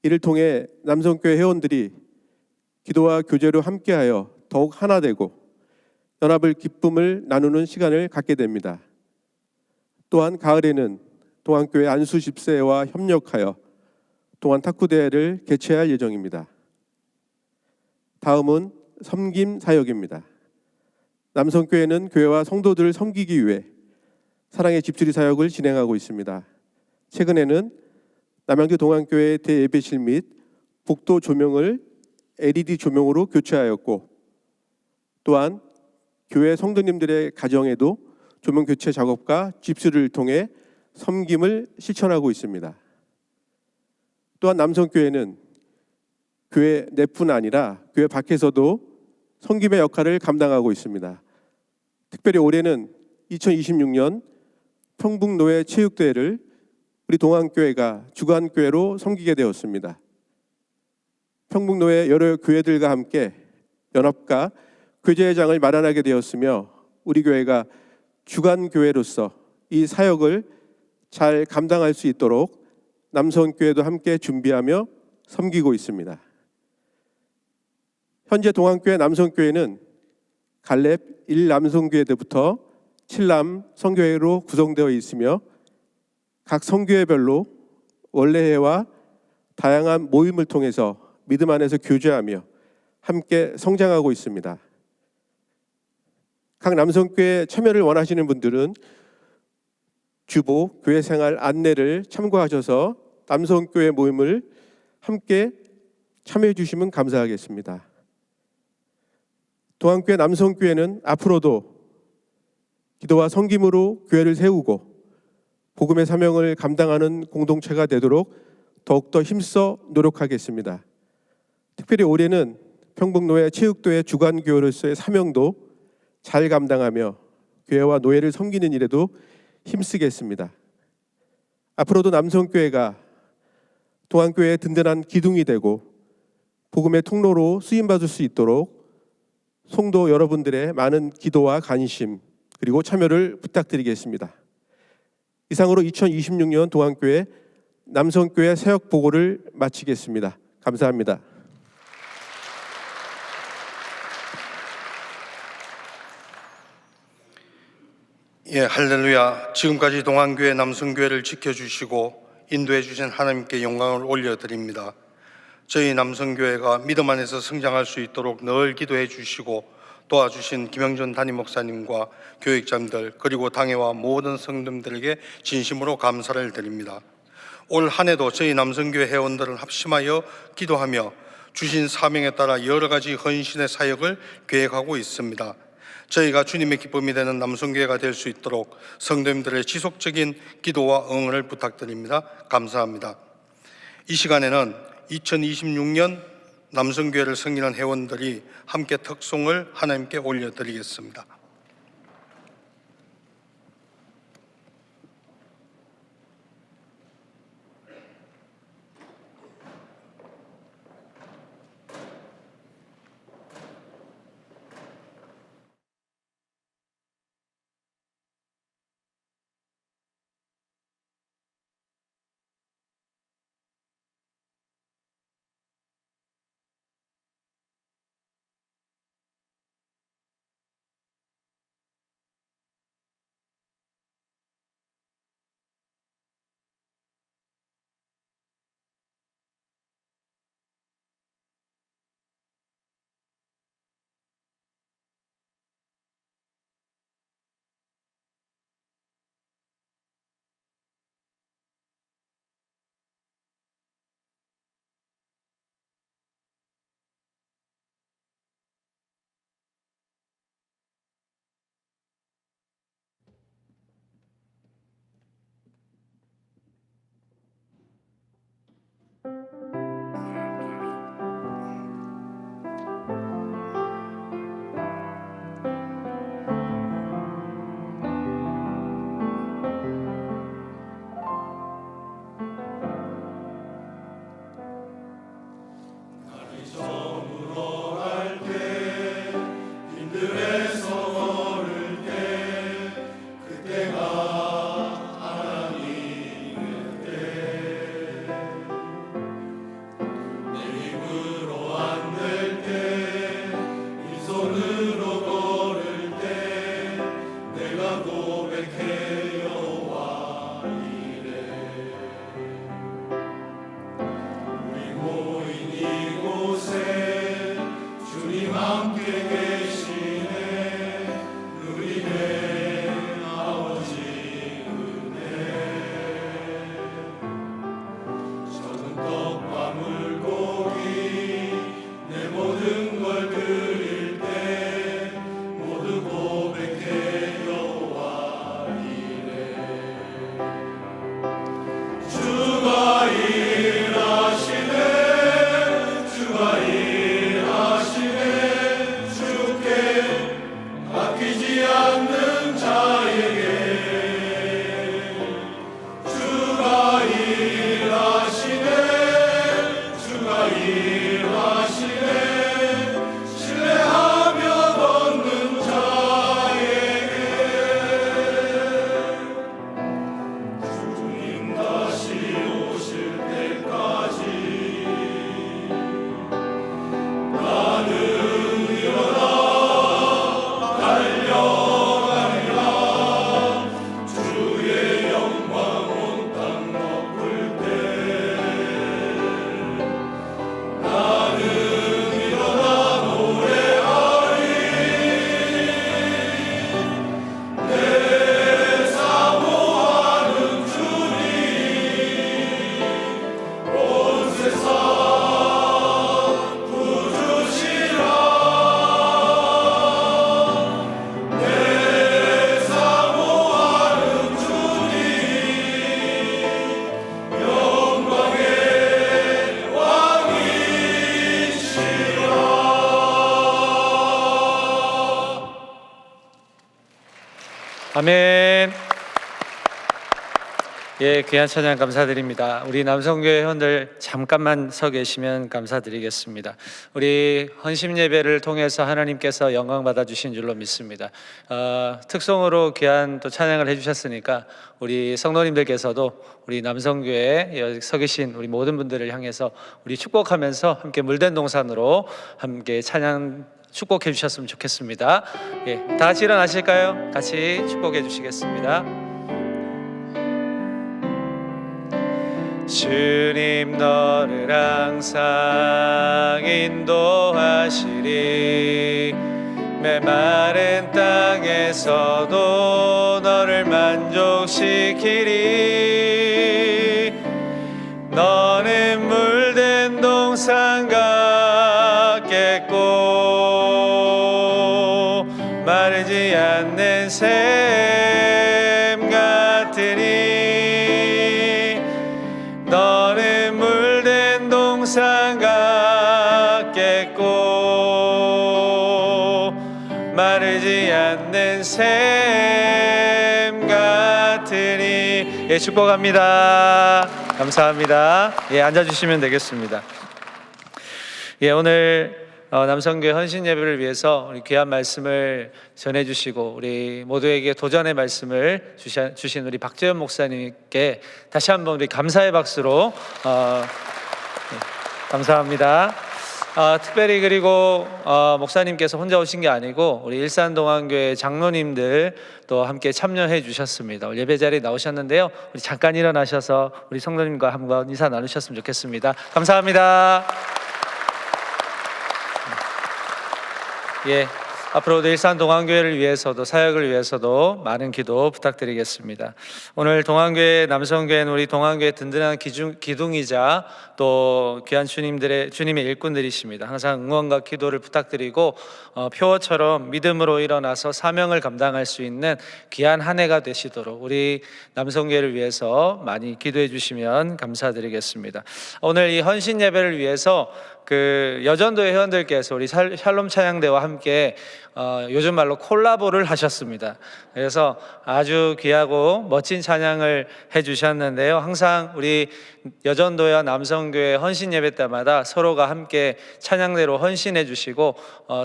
이를 통해 남성교회 회원들이 기도와 교제로 함께하여 더욱 하나 되고 연합을 기쁨을 나누는 시간을 갖게 됩니다. 또한 가을에는 동안교회 안수 집사회와 협력하여 동안 탁구대회를 개최할 예정입니다. 다음은 섬김 사역입니다. 남성교회는 교회와 성도들을 섬기기 위해 사랑의 집수리 사역을 진행하고 있습니다. 최근에는 남양주 동안교회 대예배실 및 복도 조명을 LED 조명으로 교체하였고 또한 교회 성도님들의 가정에도 조명 교체 작업과 집수리를 통해 섬김을 실천하고 있습니다. 또한 남성교회는 교회 내뿐 아니라 교회 밖에서도 섬김의 역할을 감당하고 있습니다. 특별히 올해는 2026년 평북노회 체육대회를 우리 동안교회가 주관교회로 섬기게 되었습니다. 평북노회 여러 교회들과 함께 연합과 교제회장을 마련하게 되었으며 우리 교회가 주관교회로서 이 사역을 잘 감당할 수 있도록 남성교회도 함께 준비하며 섬기고 있습니다. 현재 동안교회 남성교회는 갈렙 1남성교회 때부터 7남 성교회로 구성되어 있으며 각 성교회별로 원래회와 다양한 모임을 통해서 믿음 안에서 교제하며 함께 성장하고 있습니다. 각 남성교회 참여를 원하시는 분들은 주보 교회 생활 안내를 참고하셔서 남성교회 모임을 함께 참여해 주시면 감사하겠습니다. 동안교회 남성교회는 앞으로도 기도와 섬김으로 교회를 세우고 복음의 사명을 감당하는 공동체가 되도록 더욱더 힘써 노력하겠습니다. 특별히 올해는 평북노회 체육도회 주관교회로서의 사명도 잘 감당하며 교회와 노예를 섬기는 일에도 힘쓰겠습니다. 앞으로도 남성교회가 동안교회의 든든한 기둥이 되고 복음의 통로로 쓰임받을 수 있도록 성도 여러분들의 많은 기도와 관심 그리고 참여를 부탁드리겠습니다. 이상으로 2026년 동안교회 남성교회 사역 보고를 마치겠습니다. 감사합니다. 예, 할렐루야. 지금까지 동안교회 남성교회를 지켜주시고 인도해 주신 하나님께 영광을 올려드립니다. 저희 남성교회가 믿음 안에서 성장할 수 있도록 늘 기도해 주시고 도와주신 김영준 담임 목사님과 교육자님들 그리고 당회와 모든 성도들에게 진심으로 감사를 드립니다. 올 한 해도 저희 남성교회 회원들은 합심하여 기도하며 주신 사명에 따라 여러 가지 헌신의 사역을 계획하고 있습니다. 저희가 주님의 기쁨이 되는 남성교회가 될 수 있도록 성도님들의 지속적인 기도와 응원을 부탁드립니다. 감사합니다. 이 시간에는 2026년 남성교회를 섬기는 회원들이 함께 특송을 하나님께 올려드리겠습니다. 아멘. 예, 귀한 찬양 감사드립니다. 우리 남성교회 회원들 잠깐만 서 계시면 감사드리겠습니다. 우리 헌신 예배를 통해서 하나님께서 영광 받아 주신 줄로 믿습니다. 특송으로 귀한 또 찬양을 해주셨으니까 우리 성도님들께서도 우리 남성교회에 여기 서 계신 우리 모든 분들을 향해서 우리 축복하면서 함께 물된 동산으로 함께 찬양 축복해 주셨으면 좋겠습니다. 예, 다 같이 일어나실까요? 같이 축복해 주시겠습니다. 주님 너를 항상 인도하시리 메마른 땅에서도 너를 만족시키리 너는 물된 동산 같겠고 마르지 않는 샘 같으니 너는 물된 동산 같겠고 마르지 않는 샘 같으니. 예, 축복합니다. 감사합니다. 예, 앉아주시면 되겠습니다. 예, 오늘 남성교회 헌신 예배를 위해서 우리 귀한 말씀을 전해주시고 우리 모두에게 도전의 말씀을 주신 우리 박재현 목사님께 다시 한번 우리 감사의 박수로 감사합니다. 특별히 그리고 목사님께서 혼자 오신 게 아니고 우리 일산동안교회 장로님들 또 함께 참여해 주셨습니다. 오늘 예배 자리에 나오셨는데요. 우리 잠깐 일어나셔서 우리 성도님과 한번 인사 나누셨으면 좋겠습니다. 감사합니다. 예, 앞으로도 일산동안교회를 위해서도 사역을 위해서도 많은 기도 부탁드리겠습니다. 오늘 동안교회 남성교회는 우리 동안교회 든든한 기둥이자 또 귀한 주님의 일꾼들이십니다. 항상 응원과 기도를 부탁드리고 표어처럼 믿음으로 일어나서 사명을 감당할 수 있는 귀한 한 해가 되시도록 우리 남성교회를 위해서 많이 기도해 주시면 감사드리겠습니다. 오늘 이 헌신 예배를 위해서 그 여전도회 회원들께서 우리 샬롬 찬양대와 함께 요즘 말로 콜라보를 하셨습니다. 그래서 아주 귀하고 멋진 찬양을 해주셨는데요. 항상 우리 여전도회와 남성교회 헌신 예배 때마다 서로가 함께 찬양대로 헌신해 주시고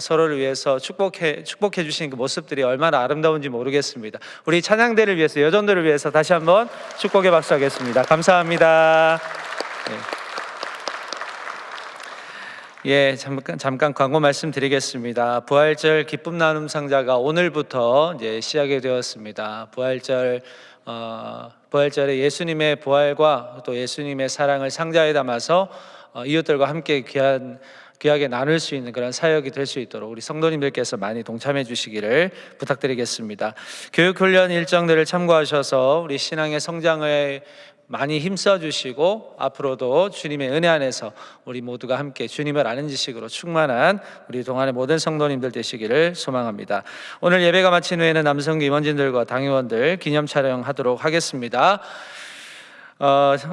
서로를 위해서 축복해 주시는 그 모습들이 얼마나 아름다운지 모르겠습니다. 우리 찬양대를 위해서 여전도를 위해서 다시 한번 축복의 박수하겠습니다. 감사합니다. 네. 예, 잠깐 광고 말씀드리겠습니다. 부활절 기쁨 나눔 상자가 오늘부터 이제 시작이 되었습니다. 부활절에 예수님의 부활과 또 예수님의 사랑을 상자에 담아서 이웃들과 함께 귀하게 나눌 수 있는 그런 사역이 될 수 있도록 우리 성도님들께서 많이 동참해 주시기를 부탁드리겠습니다. 교육훈련 일정들을 참고하셔서 우리 신앙의 성장을 많이 힘써 주시고 앞으로도 주님의 은혜 안에서 우리 모두가 함께 주님을 아는 지식으로 충만한 우리 동안의 모든 성도님들 되시기를 소망합니다. 오늘 예배가 마친 후에는 남성교 임원진들과 당의원들 기념 촬영하도록 하겠습니다.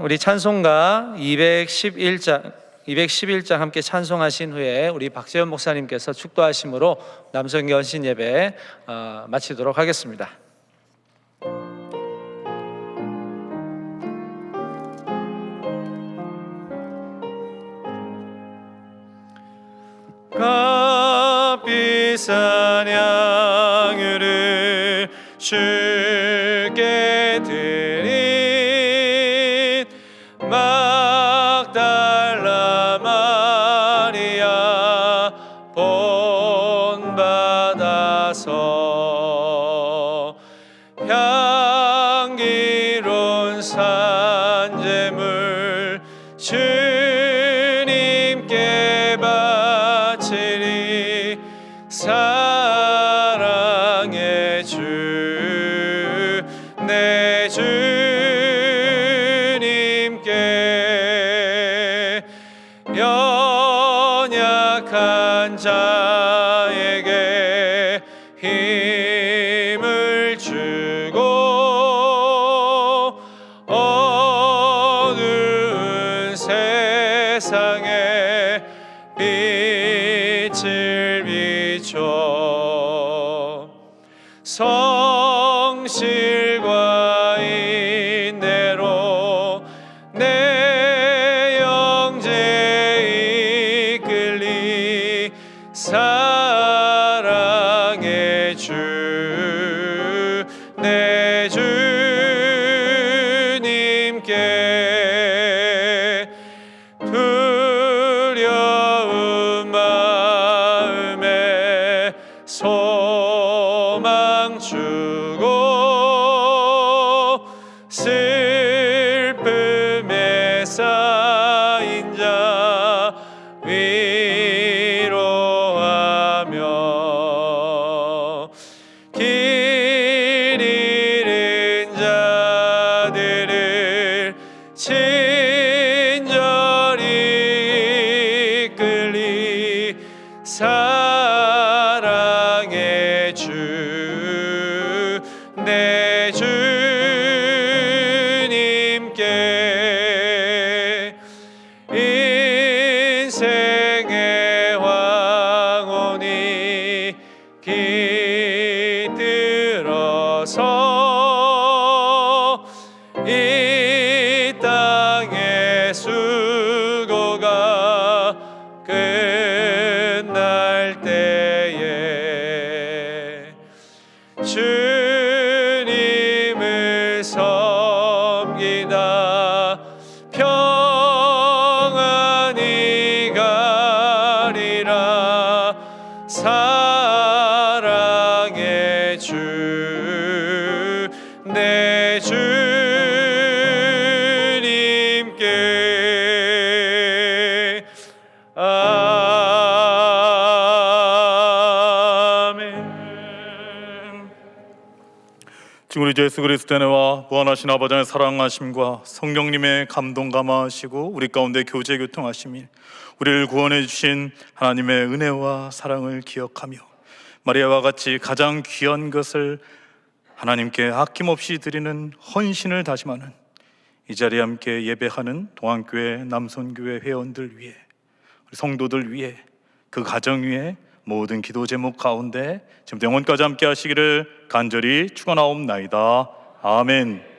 우리 찬송가 211장 함께 찬송하신 후에 우리 박재현 목사님께서 축도하심으로 남성교 헌신 예배 마치도록 하겠습니다. 값비싼 양유를 주께 드린 막달라 마리아 본받아서 향기로운 산제물 주님께 바치리 사랑의 주 내 주님께 연약한 자에게 힘을 주고 성실과 인내로 내 영제 이끌리 사랑의 주 내 주님께 두려운 마음에 소망 주고 슬픔에 쌓인 자 위로하며 길 잃은 자들을 친절히 이끌리 사랑의 주 내 주님께 인생의 황혼이 깃들어서 이 땅의 수고가 끝날 때에 주님을 섬기다 평안히 가리라 사랑의 주 내 주님께 아멘. 지금 우리 예수 그리스도의 은혜와 무한하신 아버지의 사랑하심과 성령님의 감동 감화하시고 우리 가운데 교제 교통하심이 우리를 구원해 주신 하나님의 은혜와 사랑을 기억하며 마리아와 같이 가장 귀한 것을 하나님께 아낌없이 드리는 헌신을 다짐하는 이 자리에 함께 예배하는 동안교회 남선교회 회원들 위해 우리 성도들 위해 그 가정 위해 모든 기도 제목 가운데 지금 영원까지 함께 하시기를 간절히 축원하옵나이다. 아멘.